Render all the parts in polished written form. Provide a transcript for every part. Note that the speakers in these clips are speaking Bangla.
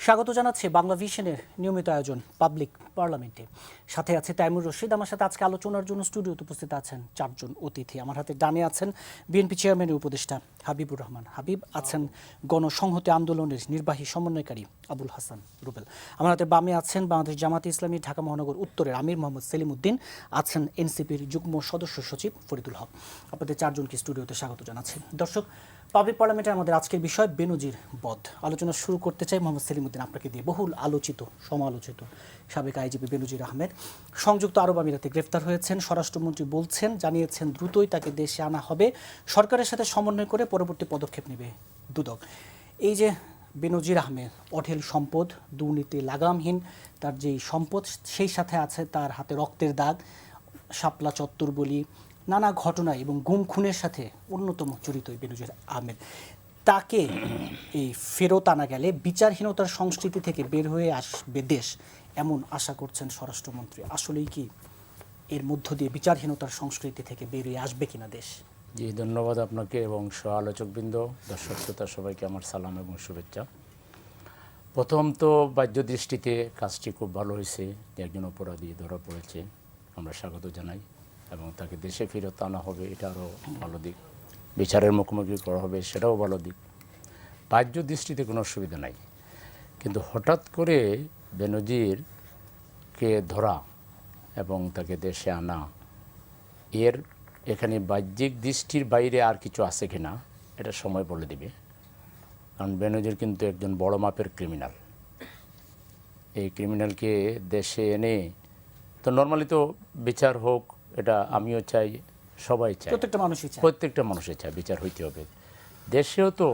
স্বাগত জানাচ্ছি বাংলা ভিশনের নিয়মিত আয়োজন পাবলিক পার্লামেন্টে। সাথে আছে তাইমুর রশিদ। আমার সাথে আজকে আলোচনার জন্য স্টুডিওতে উপস্থিত আছেন চারজন অতিথি। আমার হাতে ডানে আছেন বিএনপি চেয়ারম্যানের উপদেষ্টা হাবিবুর রহমান হাবিব, আছেন গণসংহতি আন্দোলনের নির্বাহী সমন্বয়কারী আবুল হাসান রুবেল। আমার হাতে বামে আছেন বাংলাদেশ জামাতে ইসলামী ঢাকা মহানগর উত্তরের আমির মোহাম্মদ সেলিম উদ্দিন, আছেন এনসিপির যুগ্ম সদস্য সচিব ফরিদুল হক। আপনাদের চারজনকে স্টুডিওতে স্বাগত জানাচ্ছি। দর্শক, পাবলিক পার্লামেন্টে আমাদের আজকের বিষয় বেনজির বধ। আলোচনা শুরু করতে চাই মোহাম্মদ সেলিম উদ্দিন আপনাকে দিয়ে। বহুল আলোচিত সমালোচিত সাবেক আইজিপি বেনজির আহমেদ সংযুক্ত আরব আমিরাতে গ্রেফতার হয়েছেন। স্বরাষ্ট্রমন্ত্রী জানিয়েছেন দ্রুতই তাকে দেশে আনা হবে, সরকারের সাথে সমন্বয় করে পরবর্তী পদক্ষেপ নেবে দুদক। এই যে বেনজির আহমেদ, অঢেল সম্পদ, দুর্নীতি লাগামহীন তার যেই সম্পদ, সেই সাথে আছে তার হাতে রক্তের দাগ, শাপলা চত্বর বলি, নানা ঘটনা এবং গুম খুনের সাথে অন্যতম জড়িত বেনজির আহমেদ। তাকে এই ফেরত আনা গেলে বিচারহীনতার সংস্কৃতি থেকে বের হয়ে আসবে দেশ, এমন আশা করছেন স্বরাষ্ট্রমন্ত্রী। আসলেই কি এর মধ্য দিয়ে বিচারহীনতার সংস্কৃতি থেকে বেরিয়ে আসবে কিনা দেশ? জি, ধন্যবাদ আপনাকে এবং সহ-আলোচকবৃন্দ, দর্শক শ্রোতা সবাইকে আমার সালাম এবং শুভেচ্ছা। প্রথম তো বাহ্য দৃষ্টিতে কাজটি খুব ভালো হয়েছে যে একজন অপরাধী ধরা পড়েছে, আমরা স্বাগত জানাই এবং তাকে দেশে ফেরত আনা হবে, এটা আরও ভালো দিক। বিচারের মুখোমুখি করা হবে, সেটাও ভালো দিক। বাহ্য দৃষ্টিতে কোনো অসুবিধা নাই, কিন্তু হঠাৎ করে বেনজিরকে ধরা এবং তাকে দেশে আনা, এখানে বাহ্যিক দৃষ্টির বাইরে আর কিছু আছে কিনা এটা সময় বলে দিবে। কারণ বেনজির কিন্তু একজন বড় মাপের ক্রিমিনাল। এই ক্রিমিনালকে দেশে এনে তো নর্মালি তো বিচার হোক, এটা আমিও চাই, সবাই চাই, প্রত্যেকটা মানুষই চায় বিচার হইতে হবে। দেশেও তো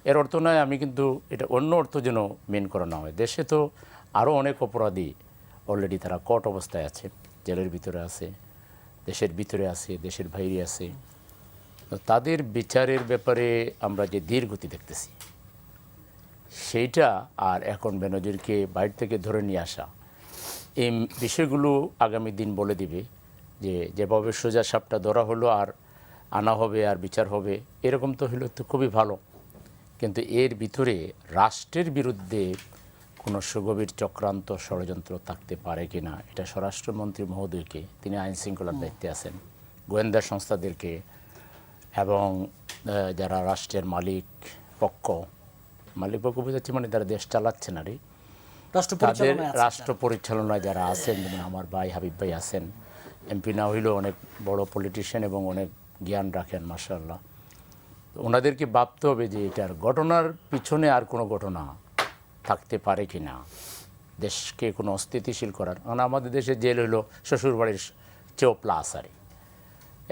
এর অর্থ নয়, আমি কিন্তু এটা অন্য অর্থ যেন মেন করা না হয়। দেশে তো আরও অনেক অপরাধী অলরেডি তারা কট অবস্থায় আছে, জেলের ভিতরে আছে, দেশের ভিতরে আছে, দেশের বাইরে আছে। তো তাদের বিচারের ব্যাপারে আমরা যে ধীর গতি দেখতেছি সেইটা, আর এখন বেনজিরকে বাইরে থেকে ধরে নিয়ে আসা, এই বিষয়গুলো আগামী দিন বলে দিবে যে যেভাবে সোজা সাপটা ধরা হলো আর আনা হবে আর বিচার হবে, এরকম তো হলো তো খুবই ভালো। কিন্তু এর ভিতরে রাষ্ট্রের বিরুদ্ধে কোনো সুগভীর চক্রান্ত ষড়যন্ত্র থাকতে পারে কি না, এটা স্বরাষ্ট্রমন্ত্রী মহোদয়কে, তিনি আইন শৃঙ্খলার দায়িত্বে আছেন, গোয়েন্দা সংস্থাদেরকে এবং যারা রাষ্ট্রের মালিক পক্ষ বোঝাচ্ছে মানে যারা দেশ চালাচ্ছেন আর তাদের রাষ্ট্র পরিচালনায় যারা আছেন, যেমন আমার ভাই হাবিব ভাই আছেন, এমপি না হইলেও অনেক বড় পলিটিশিয়ান এবং অনেক জ্ঞান রাখেন মাশাআল্লাহ। ওনাদেরকে ভাবতে হবে যে এটার ঘটনার পিছনে আর কোনো ঘটনা থাকতে পারে কি না, দেশকে কোনো অস্থিতিশীল করার। কারণ আমাদের দেশে জেল হলো শ্বশুরবাড়ির চেয়েও প্লাস আর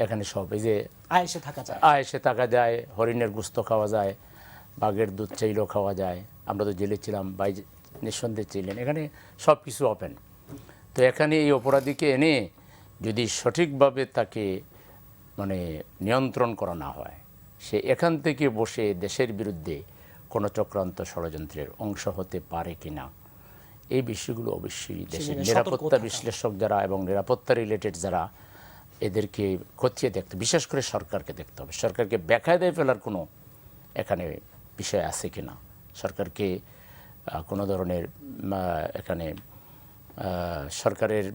এখানে সব এই যে আয়েসে থাকা যায়, হরিণের গুস্ত খাওয়া যায়, বাঘের দুধ চাইলেও খাওয়া যায়। আমরা তো জেলে ছিলাম, ভাই নিঃসন্দেহে ছিলেন, এখানে সব কিছু ওপেন। তো এখানে এই অপরাধীকে এনে যদি সঠিকভাবে তাকে মানে নিয়ন্ত্রণ করা না হয়, সে এখান থেকে বসে দেশের বিরুদ্ধে কোনো চক্রান্ত ষড়যন্ত্রের অংশ হতে পারে কিনা, এই বিষয়গুলো অবশ্যই দেশের নিরাপত্তা বিশ্লেষক যারা এবং নিরাপত্তা রিলেটেড যারা, এদেরকে খতিয়ে দেখতে, বিশেষ করে সরকারকে দেখতে হবে। সরকারকে বেকায়দায় ফেলার কোনো এখানে বিষয় আছে কিনা, সরকারকে কোনো ধরনের এখানে সরকারের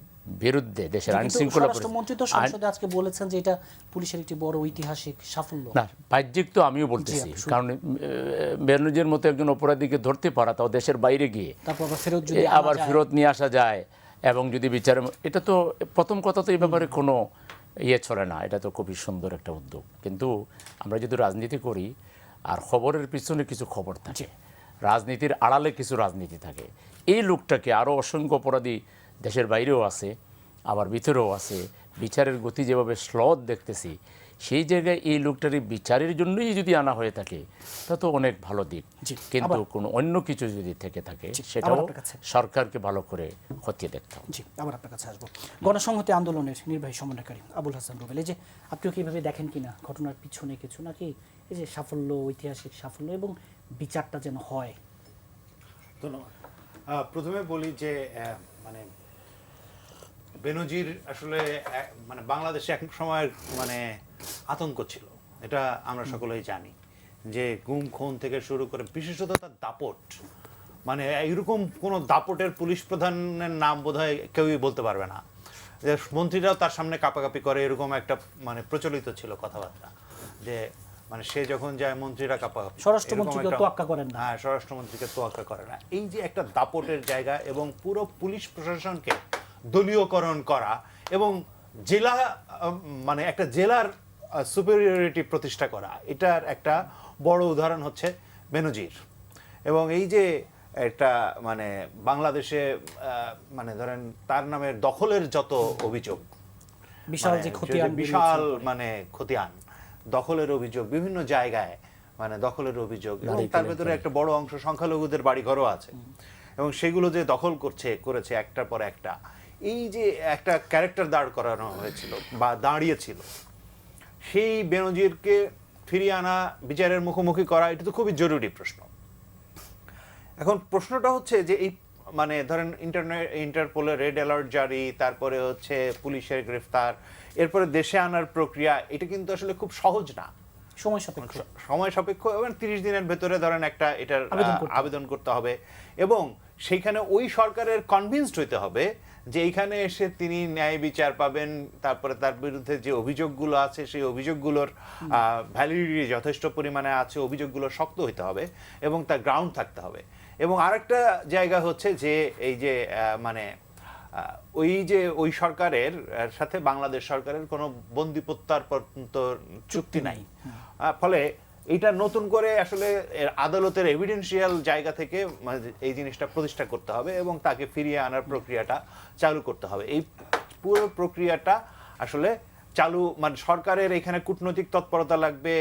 বিরুদ্ধে দেশের আইন শৃঙ্খলা মন্ত্রী তো সংসদে আজকে বলেছেন যে এটা পুলিশের একটি বড় ঐতিহাসিক সাফল্য। না, বাহ্যিক তো আমিও বলতেছি, কারণ বেনজির মতো একজন অপরাধীকে ধরতে পারা, তাও দেশের বাইরে গিয়ে আবার ফেরত নিয়ে আসা যায় এবং যদি বিচার, এটা তো প্রথম কথা তো এই ব্যাপারে কোনো চলে না, এটা তো খুবই সুন্দর একটা উদ্যোগ। কিন্তু আমরা যদি রাজনীতি করি আর খবরের পিছনে কিছু খবর থাকে, রাজনীতির আড়ালে কিছু রাজনীতি থাকে, এই লোকটাকে আরও অসংখ্য অপরাধী দেশের বাইরেও আছে, আবার ভিতরেও আছে, বিচারের গতি যেভাবে স্লথ দেখতেছি, সেই জায়গায় এই লোকটারই বিচারের জন্যই যদি আনা হয়ে থাকে তা তো অনেক ভালো দিক। কিন্তু কোনো অন্য কিছু যদি থেকে থাকে সেটাও সরকারকে ভালো করে খতিয়ে দেখতে হবে। জি, আবার আপনার কাছে আসবো। গণসংহতি আন্দোলনের নির্বাহী সমন্বয়কারী আবুল হাসান রুবেল, এই যে আপনিও কিভাবে দেখেন কিনা ঘটনার পিছনে কিছু, নাকি এই যে সাফল্য, ঐতিহাসিক সাফল্য এবং বিচারটা যেন হয়? ধন্যবাদ। প্রথমে বলি যে মানে বেনজির আসলে মানে বাংলাদেশে এক সময়ের মানে আতঙ্ক ছিল, এটা আমরা সকলেই জানি, যে গুম খুন থেকে শুরু করে বিশেষত তার দাপট মানে এরকম কোনো দাপটের পুলিশ প্রধানের নাম বোধহয় কেউই বলতে পারবে না, যে মন্ত্রীরাও তার সামনে কাঁপাকাঁপি করে, এরকম একটা মানে প্রচলিত ছিল কথাবার্তা, যে মানে সে যখন যায় মন্ত্রীরা কাঁপাকাঁপি। স্বরাষ্ট্রমন্ত্রীকে এরকম একটা- তোয়াক্কা করেন না। হ্যাঁ, স্বরাষ্ট্রমন্ত্রীকে তোয়াক্কা করে না। এই যে একটা দাপটের জায়গা এবং পুরো পুলিশ প্রশাসনকে দলীয়করণ করা এবং জেলা মানে একটা জেলার সুপেরিয়রিটি প্রতিষ্ঠা করা, এটার একটা বড় উদাহরণ হচ্ছে বেনজির। এবং এই যে একটা মানে বাংলাদেশে মানে ধরেন তার নামের দখলের যত অভিযোগ, বিশাল মানে যে খতিয়ান বিশাল মানে খতিয়ান, দখলের অভিযোগ বিভিন্ন জায়গায়, মানে দখলের অভিযোগ, এবং তার ভেতরে একটা বড় অংশ সংখ্যালঘুদের বাড়িঘরও আছে, এবং সেগুলো যে দখল করেছে একটার পর একটা, এই যে একটা ক্যারেক্টার দাঁড় করানো হয়েছিল বা দাঁড়িয়েছিল, সেই বেনজিরকে ফিরিয়ে আনা, বিচারের মুখোমুখি করা, এটা তো খুবই জরুরি প্রশ্ন। এখন প্রশ্নটা হচ্ছে যে এই মানে ধরেন ইন্টারপোলের রেড অ্যালার্ট জারি, তারপরে হচ্ছে পুলিশের গ্রেফতার, এরপরে দেশে আনার প্রক্রিয়া, এটা কিন্তু আসলে খুব সহজ না, সময় সাপেক্ষ। সময় সাপেক্ষ, এবং 30 দিনের ভেতরে ধরেন একটা এটার আবেদন করতে হবে, এবং সেইখানে ওই সরকারের কনভিন্সড হইতে হবে যে এইখানে এসে তিনি ন্যায় বিচার পাবেন, তারপরে তার বিরুদ্ধে যে অভিযোগগুলো আছে সেই অভিযোগগুলোর ভ্যালিডিটি যথেষ্ট পরিমাণে আছে, অভিযোগগুলো শক্ত হইতে হবে এবং তার গ্রাউন্ড থাকতে হবে। এবং আরেকটা জায়গা হচ্ছে যে এই যে মানে ওই যে ওই সরকারের সাথে বাংলাদেশ সরকারের কোনো বন্দি প্রত্যার্পণ চুক্তি নাই, ফলে এটা নতুন করে আসলে আদালতের এভিডেন্সিয়াল জায়গা থেকে এই জিনিসটা প্রতিষ্ঠা করতে হবে এবং তাকে ফিরিয়ে আনার প্রক্রিয়াটা চালু করতে হবে। এই পুরো প্রক্রিয়াটা আসলে চালু মানে সরকারের এখানে কূটনৈতিক তৎপরতা লাগবে,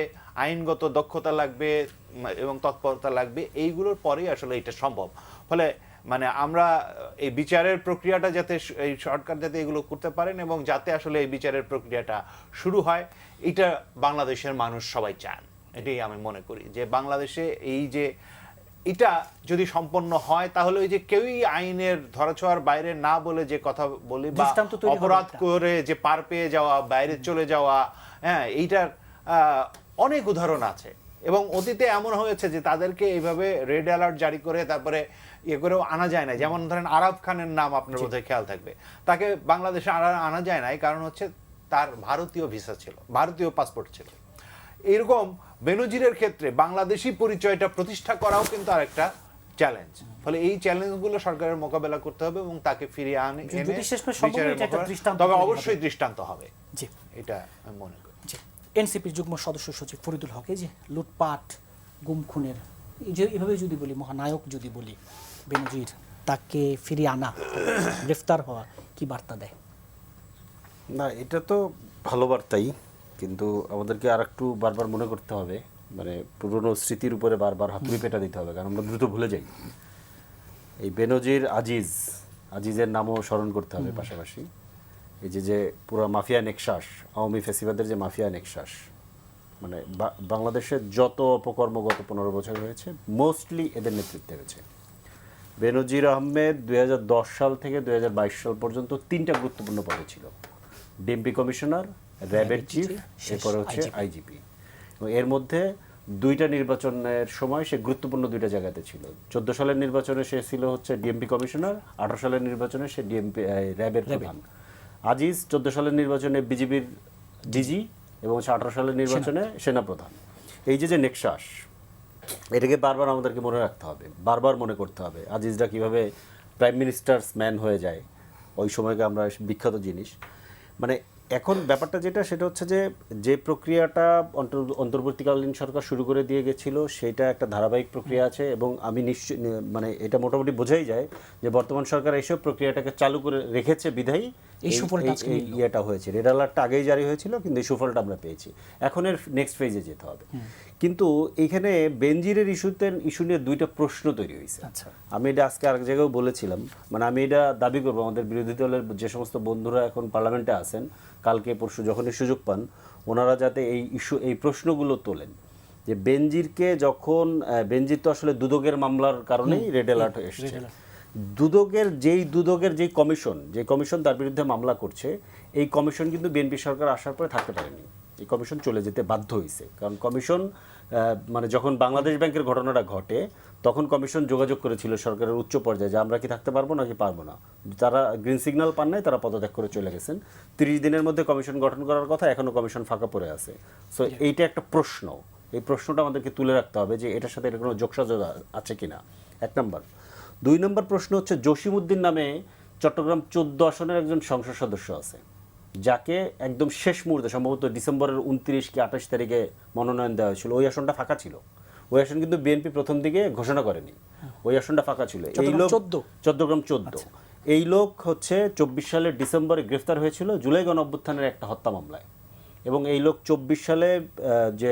আইনগত দক্ষতা লাগবে এবং তৎপরতা লাগবে, এইগুলোর পরেই আসলে এটা সম্ভব। ফলে মানে আমরা এই বিচারের প্রক্রিয়াটা যাতে এই সরকার যাতে এগুলো করতে পারেন এবং যাতে আসলে এই বিচারের প্রক্রিয়াটা শুরু হয়, এটা বাংলাদেশের মানুষ সবাই চান। এটাই আমি মনে করি যে বাংলাদেশে এই যে এটা যদি সম্পন্ন হয়, তাহলে ওই যে কেউই আইনের ধরাছোঁয়ার বাইরে না বলে যে কথা বলি বা অপরাধ করে যে পার পেয়ে যাওয়া, বাইরে চলে যাওয়া, হ্যাঁ, এইটার অনেক উদাহরণ আছে। এবং অতীতে এমন হয়েছে যে তাদেরকে এইভাবে রেড অ্যালার্ট জারি করে তারপরে ইয়ে করেও আনা যায় না। যেমন ধরেন আরাফ খানের নাম আপনার বোধহয় খেয়াল থাকবে, তাকে বাংলাদেশে আনা যায় নাই, কারণ হচ্ছে তার ভারতীয় ভিসা ছিল, ভারতীয় পাসপোর্ট ছিল। এরকম বেনজিরের ক্ষেত্রে বাংলাদেশি পরিচয়টা প্রতিষ্ঠা করাও কিন্তু আরেকটা চ্যালেঞ্জ। ফলে এই চ্যালেঞ্জগুলো সরকারের মোকাবেলা করতে হবে এবং তাকে ফিরিয়ে তবে অবশ্যই দৃষ্টান্ত হবে, এটা আমি মনে করি। এনসিপির যুগ্ম সদস্য সচিব ফরিদুল হক, এই যে লুটপাট, গুম খুনের, এভাবে যদি বলি, মহানায়ক যদি বলি বেনজির, তাকে ফিরিয়ে আনা, গ্রেফতার হওয়া, কি বার্তা দেয়? না, এটা তো ভালো বার্তাই, কিন্তু আমাদেরকে আর একটু বারবার মনে করতে হবে, মানে পুরনো স্মৃতির উপরে বারবার হাতুড়ি পেটা দিতে হবে, কারণ আমরা দ্রুত ভুলে যাই। এই বেনজির আজিজের নামও স্মরণ করতে হবে পাশাপাশি। এই যে পুরো মাফিয়া নেক্সাস, আওয়ামী ফেসিবাদের যে মাফিয়া নেক্সাস, মানে বাংলাদেশের যত অপকর্ম গত 15 বছর হয়েছে মোস্টলি এদের নেতৃত্বে হয়েছে। বেনজির আহমেদ 2010 সাল থেকে 2022 সাল পর্যন্ত 3টা গুরুত্বপূর্ণ পদে ছিল, ডিএমপি কমিশনার, র্যাবের চিফ, এরপরে হচ্ছে আইজিপি। এবং এর মধ্যে 2টা নির্বাচনের সময় সে গুরুত্বপূর্ণ 2টা জায়গাতে ছিল। 14 সালের নির্বাচনে সে ছিল হচ্ছে ডিএমপি কমিশনার, 18 সালের নির্বাচনে সে র্যাবের প্রধান। আজিজ 14 সালের নির্বাচনে বিজিবির ডিজি এবং 18 সালের নির্বাচনে সেনাপ্রধান। এই যে নেক্সাস, এটাকে বারবার আমাদেরকে মনে রাখতে হবে, বারবার মনে করতে হবে আজিজরা কিভাবে প্রাইম মিনিস্টার্স ম্যান হয়ে যায়, ওই সময়কে আমরা বিখ্যাত জিনিস। মানে এখন ব্যাপারটা যেটা, সেটা হচ্ছে যে প্রক্রিয়াটা অন্তর্বর্তীকালীন সরকার শুরু করে দিয়ে গেছিল, সেটা একটা ধারাবাহিক প্রক্রিয়া আছে এবং আমি নিশ্চয় মানে এটা মোটামুটি বোঝাই যায় যে বর্তমান সরকার এইসব প্রক্রিয়াটাকে চালু করে রেখেছে বিধায়ী এই ইয়েটা হয়েছে। রেড অ্যালার্টটা আগেই জারি হয়েছিল, কিন্তু এই সুফলটা আমরা পেয়েছি। এখন এর নেক্সট ফেজে যেতে হবে। কিন্তু এইখানে বেনজিরের ইস্যু নিয়ে 2টা প্রশ্ন তৈরি হয়েছে। আমি এটা আজকে আরেক জায়গায় বলেছিলাম, মানে আমি এটা দাবি করবো আমাদের বিরোধী দলের যে সমস্ত বন্ধুরা এখন পার্লামেন্টে আছেন, কালকে পরশু যখনই সুযোগ পান, ওনারা যাতে এই প্রশ্নগুলো তোলেন যে বেনজিরকে যখন বেনজির তো আসলে দুদকের মামলার কারণেই রেড অ্যালার্ট এসেছে। দুদকের যেই কমিশন তার বিরুদ্ধে মামলা করছে, এই কমিশন কিন্তু বিএনপি সরকার আসার পরে থাকতে পারেনি। এই কমিশন চলে যেতে বাধ্য হয়েছে। কারণ কমিশন মানে যখন বাংলাদেশ ব্যাংকের ঘটনাটা ঘটে তখন কমিশন যোগাযোগ করেছিল সরকারের উচ্চ পর্যায়ে যে আমরা কি থাকতে পারবো নাকি পারবো না। তারা গ্রিন সিগন্যাল পান নাই, তারা পদত্যাগ করে চলে গেছেন। 30 দিনের মধ্যে কমিশন গঠন করার কথা, এখনো কমিশন ফাঁকা পড়ে আছে। সো এইটা একটা প্রশ্ন, এই প্রশ্নটা আমাদেরকে তুলে রাখতে হবে যে এটার সাথে এটা কোনো যোগসাযোগ আছে কিনা, 1 নম্বর। 2 নম্বর প্রশ্ন হচ্ছে জসিমউদ্দিন নামে চট্টগ্রাম 14 আসনের একজন সংসদ সদস্য আছে, যাকে একদম শেষ মুহূর্তে সম্ভবত ডিসেম্বরের 29 কি 28 তারিখে মনোনয়ন দেওয়া হয়েছিল। ওই আসনটা ফাঁকা ছিল। ওই আসন কিন্তু বিএনপি প্রথম দিকে ঘোষণা করেনি, ওই আসনটা ফাঁকা ছিল। এই লোক চট্টগ্রাম 14, এই লোক হচ্ছে 24 সালের ডিসেম্বরে গ্রেফতার হয়েছিল জুলাই গণঅভ্যুত্থানের একটা হত্যা মামলায়। এবং এই লোক 24 সালে যে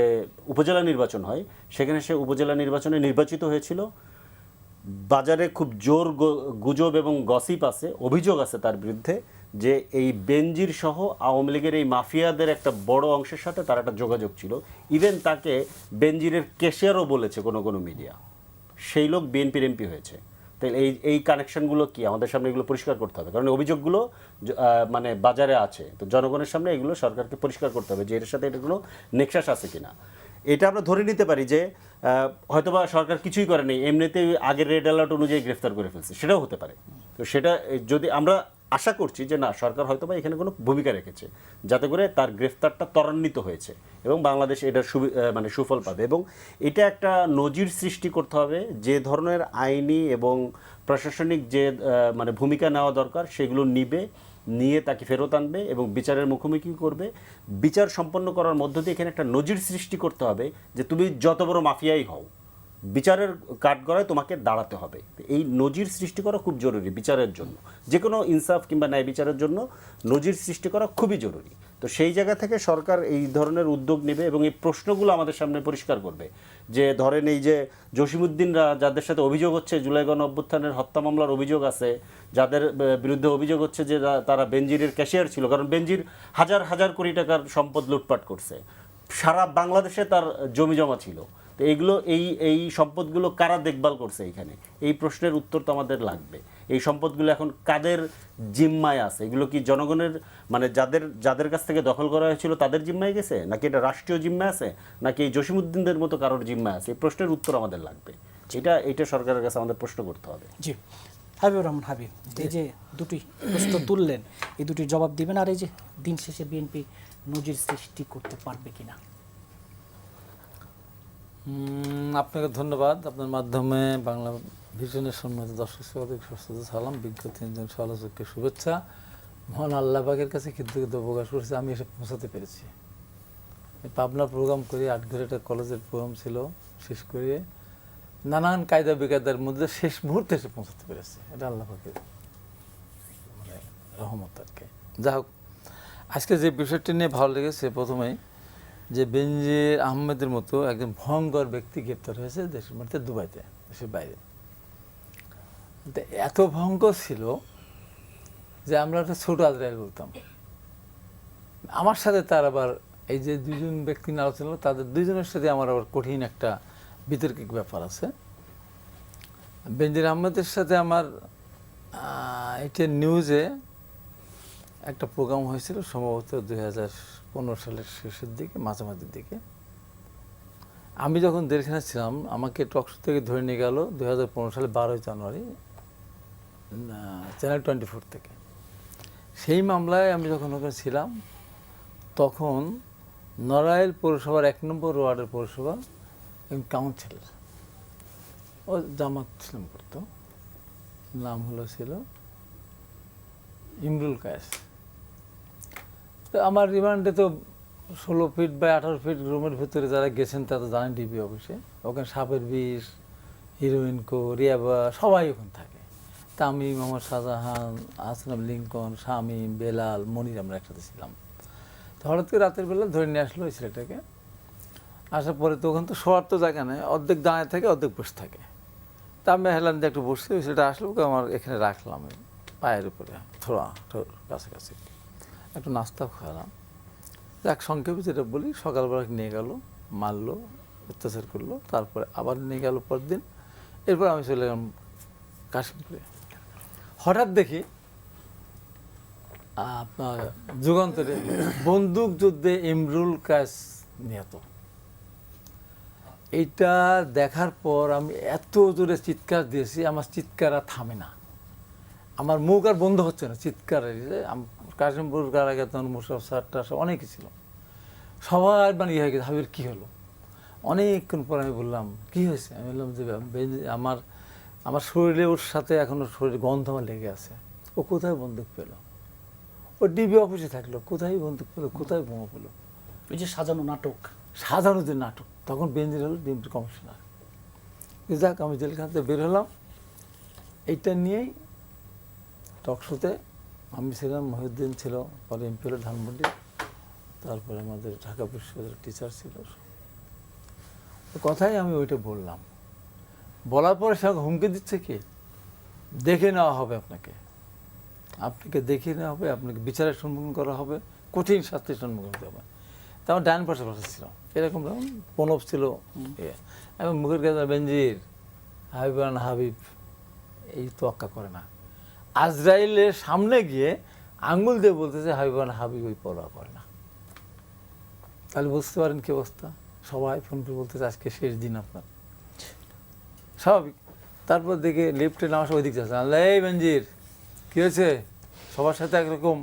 উপজেলা নির্বাচন হয় সেখানে সে উপজেলা নির্বাচনে নির্বাচিত হয়েছিল। বাজারে খুব জোর গুজব এবং গসিপ আছে, অভিযোগ আছে তার বিরুদ্ধে যে এই বেনজির সহ আওয়ামী লীগের এই মাফিয়াদের একটা বড় অংশের সাথে তার একটা যোগাযোগ ছিল। ইভেন তাকে বেনজিরের ক্যাশিয়ারও বলেছে কোনো মিডিয়া। সেই লোক বিএনপির এমপি হয়েছে। তাই এই কানেকশনগুলো কি আমাদের সামনে এগুলো পরিষ্কার করতে হবে, কারণ অভিযোগগুলো মানে বাজারে আছে। তো জনগণের সামনে এগুলো সরকারকে পরিষ্কার করতে হবে যে এর সাথে এটা কোনো নেক্সাস আছে কিনা। এটা আমরা ধরে নিতে পারি যে হয়তোবা সরকার কিছুই করেনি, এমনিতেই আগের রেড অ্যালার্ট অনুযায়ী গ্রেফতার করে ফেলছে, সেটাও হতে পারে। তো সেটা যদি আমরা আশা করছি যে না, সরকার হয়তোবা এখানে কোনো ভূমিকা রেখেছে যাতে করে তার গ্রেফতারটা ত্বরান্বিত হয়েছে এবং বাংলাদেশ এটার মানে সুফল পাবে। এবং এটা একটা নজির সৃষ্টি করতে হবে, যে ধরনের আইনি এবং প্রশাসনিক যে মানে ভূমিকা নেওয়া দরকার সেগুলো নিয়ে তাকে ফেরত আনবে এবং বিচারের মুখোমুখি করবে। বিচার সম্পন্ন করার মধ্য দিয়ে এখানে একটা নজির সৃষ্টি করতে হবে যে তুমি যত বড় মাফিয়াই হও, বিচারের কাঠগড়ায় তোমাকে দাঁড়াতে হবে। এই নজির সৃষ্টি করা খুব জরুরি বিচারের জন্য, যে কোনো ইনসাফ কিংবা ন্যায় বিচারের জন্য নজির সৃষ্টি করা খুবই জরুরি। তো সেই জায়গা থেকে সরকার এই ধরনের উদ্যোগ নেবে এবং এই প্রশ্নগুলো আমাদের সামনে পরিষ্কার করবে যে ধরেন এই যে জসিমউদ্দিনরা যাদের সাথে অভিযোগ হচ্ছে জুলাই গণঅভ্যুত্থানের হত্যা মামলার অভিযোগ আছে, যাদের বিরুদ্ধে অভিযোগ হচ্ছে যে তারা বেনজিরের ক্যাশিয়ার ছিল, কারণ বেনজির হাজার হাজার কোটি টাকার সম্পদ লুটপাট করছে, সারা বাংলাদেশে তার জমি জমা ছিল। তো এইগুলো এই সম্পদগুলো কারা দেখভাল করছে এইখানে, এই প্রশ্নের উত্তর তো আমাদের লাগবে। এই সম্পদগুলো এখন কাদের জিম্মায় আছে? এগুলো কি জনগণের মানে যাদের কাছ থেকে দখল করা হয়েছিল তাদের জিম্মায় গেছে, নাকি এটা রাষ্ট্রীয় জিম্মায় আছে, নাকি এই জসিমউদ্দিনদের মতো কারোর জিম্মায় আছে? এই প্রশ্নের উত্তর আমাদের লাগবে। এটা সরকারের কাছে আমাদের প্রশ্ন করতে হবে। জি, হাবিবুর রহমান হাবিব, এই যে দুটি প্রশ্ন তুললেন, এই দুটির জবাব দিবেন। আর এই যে দিন শেষে বিএনপি নজির সৃষ্টি করতে পারবে কিনা? আপনাকে ধন্যবাদ। আপনার মাধ্যমে বাংলা ভিশনের সম্মানিত দর্শক শ্রোতাদের সুস্থতা সালাম, বিজ্ঞ 3 জন সমালোচককে শুভেচ্ছা। মহান আল্লাহ পাকের কাছে কৃতজ্ঞতা প্রকাশ করেছি আমি এসে পৌঁছাতে পেরেছি। পাবনা প্রোগ্রাম করে 8 ঘরে একটা কলেজের প্রোগ্রাম ছিল, শেষ করে নানান কায়দা বেকায়দার মধ্যে শেষ মুহূর্তে এসে পৌঁছাতে পেরেছি। এটা আল্লাহ পাকের মানে রহমত আর কি। যাই হোক, আজকে যে বিষয়টি নিয়ে ভালো লেগেছে প্রথমেই যে বেনজির আহমেদের মতো একজন ভয়ঙ্কর ব্যক্তি গ্রেপ্তার হয়েছে দেশের মধ্যে, দুবাইতে, দেশের বাইরে। এত ভয়ঙ্কর ছিল যে আমরা একটা ছোট আজরাইল বলতাম। আমার সাথে তার আবার এই যে 2 জন ব্যক্তি নিয়ে আলোচনা হলো, তাদের 2 জনের সাথে আমার আবার কঠিন একটা বিতর্কিক ব্যাপার আছে। বেনজির আহমেদের সাথে আমার এটা নিউজে একটা প্রোগ্রাম হয়েছিল সম্ভবত 2015 সালের শেষের দিকে, মাঝামাঝির দিকে। আমি যখন দেড়খানে ছিলাম, আমাকে টকশো থেকে ধরে নিয়ে গেল 2015 সালে 12 জানুয়ারি চ্যানেল 24 থেকে। সেই মামলায় আমি যখন ওখানে ছিলাম তখন নড়াইল পৌরসভার 1 নম্বর ওয়ার্ডের পৌরসভা কাউন্সিলর, ও জামাত ইসলাম করতো, নাম ছিল ইমরুল কায়েস। তো আমার রিমান্ডে তো 16 ফিট বা 18 ফিট রুমের ভিতরে যারা গেছেন তারা জানেন, ডিবি অফিসে ওখানে সাপের বিষ, হিরোইন রিয়াবা সবাই ওখানে থাকে। তা আমি, মোহাম্মদ শাহজাহান, আসলাম লিঙ্কন, শামীম, বেলাল, মনির আমরা একসাথে ছিলাম। তো হঠাৎ করে রাতের বেলা ধরে নিয়ে আসলো ওই ছেলেটাকে। আসার পরে তো ওখানে তো শোয়ার তো জায়গা নেই, অর্ধেক দাঁড়ায় থাকে অর্ধেক বসে থাকে। তা আমি হেলান দিয়ে একটু বসছি, ওই ছেলেটা আসলো, আমার এখানে রাখলাম পায়ের উপরে থোড়া কাছাকাছি, একটু নাস্তা খাওয়ালাম। যাক, সংক্ষেপে যেটা বলি, সকালবেলা নিয়ে গেল, মারলো, অত্যাচার করলো, তারপরে আবার নিয়ে গেল পরদিন। এরপর আমি চলে গেলাম কাশিমপুরে। হঠাৎ দেখি আপনার যুগান্তরে বন্দুক যুদ্ধে ইমরুল কায়েস নিহত। এইটা দেখার পর আমি এত জোরে চিৎকার দিয়েছি, আমার চিৎকার আর থামে না, আমার মুখ আর বন্ধ হচ্ছে না চিৎকারের। কাশিমপুর কারাগারে তখন মুশারফ স্যারটা অনেকে ছিল, সবাই মানে ইয়ে হয়ে গেছে, হাবির কী হলো? অনেকক্ষণ পর আমি বললাম কী হয়েছে? আমি বললাম যে আমার শরীরে ওর সাথে এখনও শরীরে গন্ধ আমার লেগে আছে। ও কোথায় বন্দুক পেলো? ও ডিবি অফিসে থাকলো, কোথায় বন্দুক পেলো, কোথায় বোমা পেলো? ওই যে সাজানো নাটক, সাধারণ যে নাটক, তখন বেঞ্জির হল ডিএমপি কমিশনার। যাক, আমি জেলখানা থেকে বের হলাম, এইটা নিয়েই টকশোতে আমি ছিলাম, মহিউদ্দিন ছিল, পরে এমপি হলো ধানমন্ডি, তারপরে আমাদের ঢাকা বিশ্ববিদ্যালয়ের টিচার ছিল। কথাই আমি ওইটা বললাম, বলার পরে সে হুমকি দিচ্ছে কি, দেখে নেওয়া হবে আপনাকে, আপনাকে দেখে নেওয়া হবে, আপনাকে বিচারের সম্মুখীন করা হবে, কঠিন শাস্তির সম্মুখীন হতে হবে। তেমন ডান পাশে পাশে ছিল, এরকম প্রণব ছিল, এবং মুখের কাছে বেঞ্জির হাবিবান হাবিব এই তোয়াক্কা করে না। আজরাইলের সামনে গিয়ে আঙ্গুল দিয়ে বলতেছে হাবিবান হাবিব ওই পরোয়া করে না। তাহলে বুঝতে পারেন কি অবস্থা, সবাই ফোন করে বলতেছে আজকে শেষ দিন আপনার, স্বাভাবিক। তারপর দেখে লিফটে নামার ওই দিক যাচ্ছে, এই বেঞ্জির কী হয়েছে, সবার সাথে একরকম।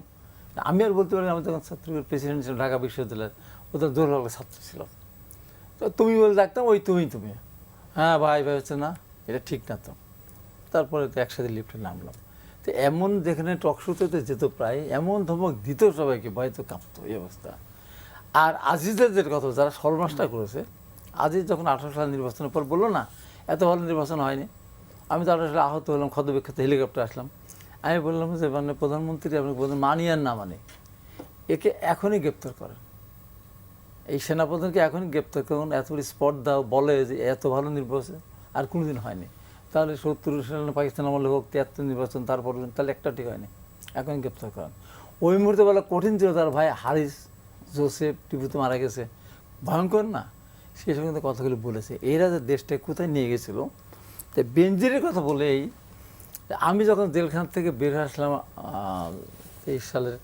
আমি আর বলতে পারি, আমি তখন ছাত্রলীগের প্রেসিডেন্ট ছিলাম ঢাকা বিশ্ববিদ্যালয়ের, ওদের জোরভাবে ছাত্র ছিল। তো তুমি বলে ডাকতাম ওই তুমি, হ্যাঁ ভাই ভাই হচ্ছে না, এটা ঠিক না তো। তারপরে তো একসাথে লিফটে নামলাম। তো এমন যেখানে টকশোতে যেত প্রায়, এমন ধমক দিত সবাইকে, ভয় তো কাঁপতো এই অবস্থা। আর আজিজের যে কথা, যারা সর্বনাশটা করেছে, আজিজ যখন 18 সাল নির্বাচনের পর বললো না এত ভালো নির্বাচন হয়নি, আমি তো 18 সালে আহত হলাম, ক্ষতবিক্ষত হেলিকপ্টার আসলাম, আমি বললাম যে মানে প্রধানমন্ত্রী আপনি বলছেন মানি আর না মানে, একে এখনই গ্রেপ্তার করেন, এই সেনাপ্রধানকে এখনই গ্রেপ্তার করুন, এত বড় স্পট দাও, বলে যে এত ভালো নির্বাচন আর কোনোদিন হয়নি। তাহলে 70 সালে পাকিস্তান আমলে হোক 73 নির্বাচন, তারপর তাহলে একটা ঠিক হয়নি, এখনই গ্রেপ্তার করেন। ওই মুহূর্তে বলা কঠিন ছিল, তার ভাই হারিস জোসেফ টিপুতে মারা গেছে, ভয়ঙ্কর না? সেই সঙ্গে কিন্তু কথাগুলো বলেছে, এরা যে দেশটা কোথায় নিয়ে গেছিলো। তো বেঞ্জিরের কথা বলে, এই আমি যখন জেলখানা থেকে বের হয়ে আসলাম 23 সালের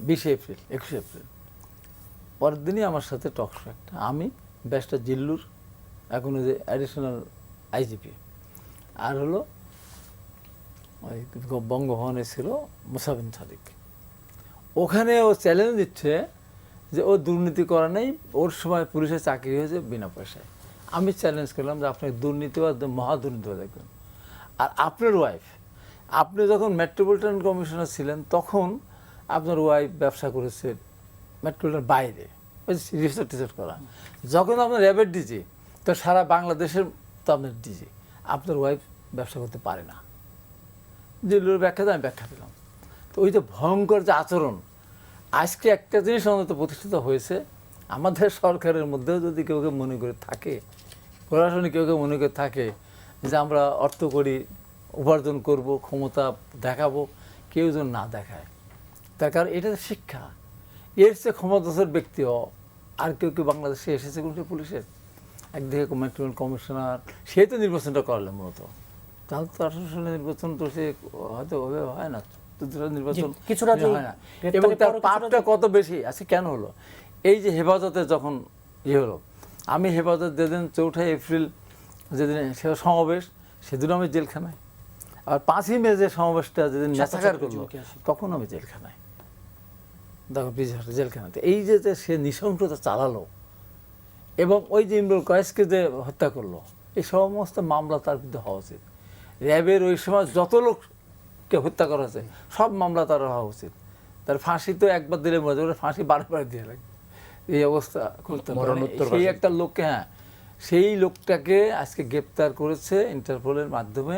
20 এপ্রিল 21 এপ্রিল, পরের দিনই আমার সাথে টকশো একটা, আমি ব্যারিস্টার জিল্লুর, এখন ওই যে অ্যাডিশনাল আইজিপি, আর হলো ওই বঙ্গভবনে ছিল মুসাবিন সাদিক। ওখানে ও চ্যালেঞ্জ দিচ্ছে যে ও দুর্নীতি করা নেই, ওর সময় পুলিশের চাকরি হয়েছে বিনা পয়সায়। আমি চ্যালেঞ্জ করলাম যে আপনি দুর্নীতিবাদ, মহা দুর্নীতিবাদ দেখবেন। আর আপনার ওয়াইফ, আপনি যখন মেট্রোপলিটন কমিশনার ছিলেন তখন আপনার ওয়াইফ ব্যবসা করেছে মেট্রোপলিটন বাইরে, ওই রিসার্চ টিসার্চ করা। যখন আপনার র্যাবের ডিজি, তো সারা বাংলাদেশের তো আপনার ডিজি, আপনার ওয়াইফ ব্যবসা করতে পারে না। জিল্লুর ব্যাখ্যা আমি ব্যাখ্যা দিলাম। তো ওই যে ভয়ঙ্কর যে আচরণ, আজকে একটা জিনিস অন্তত প্রতিষ্ঠিত হয়েছে, আমাদের সরকারের মধ্যেও যদি কেউ কেউ মনে করে থাকে, প্রশাসনে কেউ কেউ মনে করে থাকে যে আমরা অর্থ করি, উপার্জন করব, ক্ষমতা দেখাবো, কেউ যেন না দেখায়। তার কারণ এটা শিক্ষা, এর চেয়ে ক্ষমতাধর ব্যক্তিও আর কেউ কেউ বাংলাদেশে এসেছে কোন পুলিশের একদিকে মেট্রোপলিটন কমিশনার, সে তো নির্বাচনটা করলে মূলত, তাহলে তো 18 সালে নির্বাচন তো সে হয়তো ওভাবে হয় না, নির্বাচন হয় না। এবং তার পাপটা কত বেশি আছে কেন হলো, এই যে হেফাজতে যখন ইয়ে হলো, আমি হেফাজত যেদিন 4 এপ্রিল যেদিন সে সমাবেশ, সেদিন আমি জেলখানায়, আর 5ই মে যে সমাবেশটা যেদিন ম্যাসাকার করলো তখন আমি জেলখানায়, দেখো জেলখানাতে। এই যে সে নৃশংসতা চালালো এবং ওই যে ইমরুল কায়েসকে যে হত্যা করলো, এই সমস্ত মামলা তার বিরুদ্ধে হওয়া উচিত। র্যাবের ওই সময় যত লোককে হত্যা করা হয়েছে সব মামলা তার হওয়া উচিত। তার ফাঁসি তো একবার দিলে মরে যাবে, ফাঁসি বারবার দিয়ে লাগে, এই অবস্থা করতে পারে। সেই একটা লোককে, হ্যাঁ সেই লোকটাকে আজকে গ্রেপ্তার করেছে ইন্টারপোলের মাধ্যমে।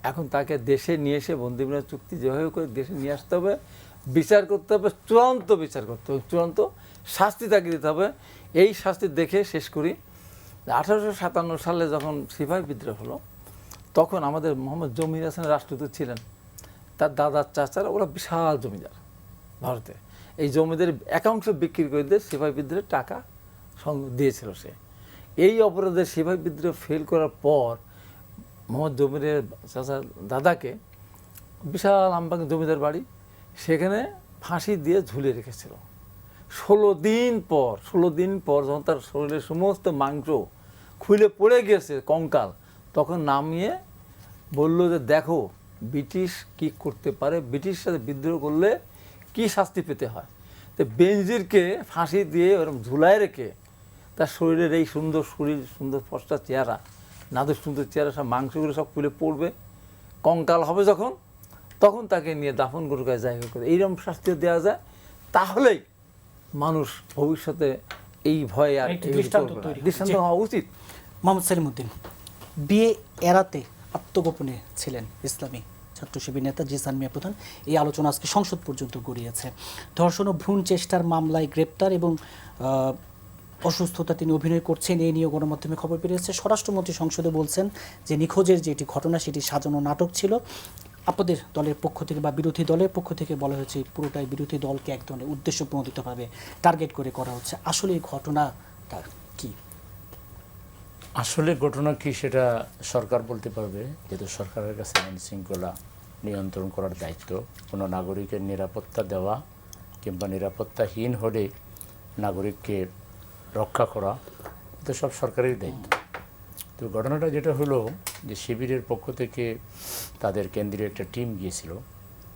এখন তাকে দেশে নিয়ে এসে বন্দিবিনাশ চুক্তি যেভাবে করে দেশে নিয়ে আসতে হবে, বিচার করতে হবে, চূড়ান্ত বিচার করতে হবে, চূড়ান্ত শাস্তি তাকে দিতে হবে। এই শাস্তি দেখে শেষ করি। 1857 সালে যখন সিপাহী বিদ্রোহ হলো, তখন আমাদের মোহাম্মদ জমির হাসান রাষ্ট্রদূত ছিলেন, তার দাদার চাচারা, ওরা বিশাল জমিদার ভারতে। এই জমিদের একাংশ বিক্রি করে দিয়ে সিপাহী বিদ্রোহের টাকা দিয়েছিল সে। এই অপরাধে সিপাহী বিদ্রোহ ফেল করার পর মোহাম্মদ জমিরের চাচার দাদাকে বিশাল আমবাগ জমিদার বাড়ি, সেখানে ফাঁসি দিয়ে ঝুলিয়ে রেখেছিল 16 দিন পর যখন তার শরীরের সমস্ত মাংস খুলে পড়ে গেছে কঙ্কাল, তখন নামিয়ে বলল যে দেখো ব্রিটিশ কি করতে পারে, ব্রিটিশ সাথে বিদ্রোহ করলে কি শাস্তি পেতে হয়। তো বেনজিরকে ফাঁসি দিয়ে ওরকম ঝুলায় রেখে তার শরীরের এই সুন্দর শরীর, সুন্দর ফর্সা চেহারা, নাদুর সুন্দর চেহারা, সব মাংসগুলো সব খুলে পড়বে, কঙ্কাল হবে যখন, তখন তাকে নিয়ে দাফন করে জায়গা করে এইরকম শাস্তি দেওয়া যায়, তাহলেই মানুষ ভবিষ্যতে এই ভয় আর একটি দৃষ্টান্ত তৈরি হবে। দৃষ্টান্ত হওয়া উচিত। মোহাম্মদ সেলিমউদ্দিন, বিয়ে এড়াতে আত্মগোপনে ছিলেন ইসলামী ছাত্র শিবির নেতা জিসান মিয়া প্রধান। এই আলোচনা আজকে সংসদ পর্যন্ত গড়িয়েছে। ধর্ষণ ও ভ্রূণ চেষ্টার মামলায় গ্রেপ্তার এবং অসুস্থতা তিনি অভিনয় করছেন, এই নিয়ে গণমাধ্যমে খবর বেরিয়েছে। স্বরাষ্ট্রমন্ত্রী সংসদে বলছেন যে নিখোঁজের যেটি ঘটনা সেটি সাজানো নাটক ছিল। আপনাদের দলের পক্ষ থেকে বা বিরোধী দলের পক্ষ থেকে বলা হয়েছে পুরোটাই বিরোধী দলকে এক ধরনের উদ্দেশ্য প্রণোদিতভাবে টার্গেট করে করা হচ্ছে। আসলে এই ঘটনাটা কি? আসলে ঘটনা কি সেটা সরকার বলতে পারবে, যেহেতু সরকারের কাছে আইন শৃঙ্খলা নিয়ন্ত্রণ করার দায়িত্ব। কোনো নাগরিকের নিরাপত্তা দেওয়া কিংবা নিরাপত্তাহীন হলে নাগরিককে রক্ষা করা, এটা সব সরকারের দায়িত্ব। তো ঘটনাটা যেটা হলো যে শিবিরের পক্ষ থেকে তাদের কেন্দ্রীয় একটা টিম গিয়েছিল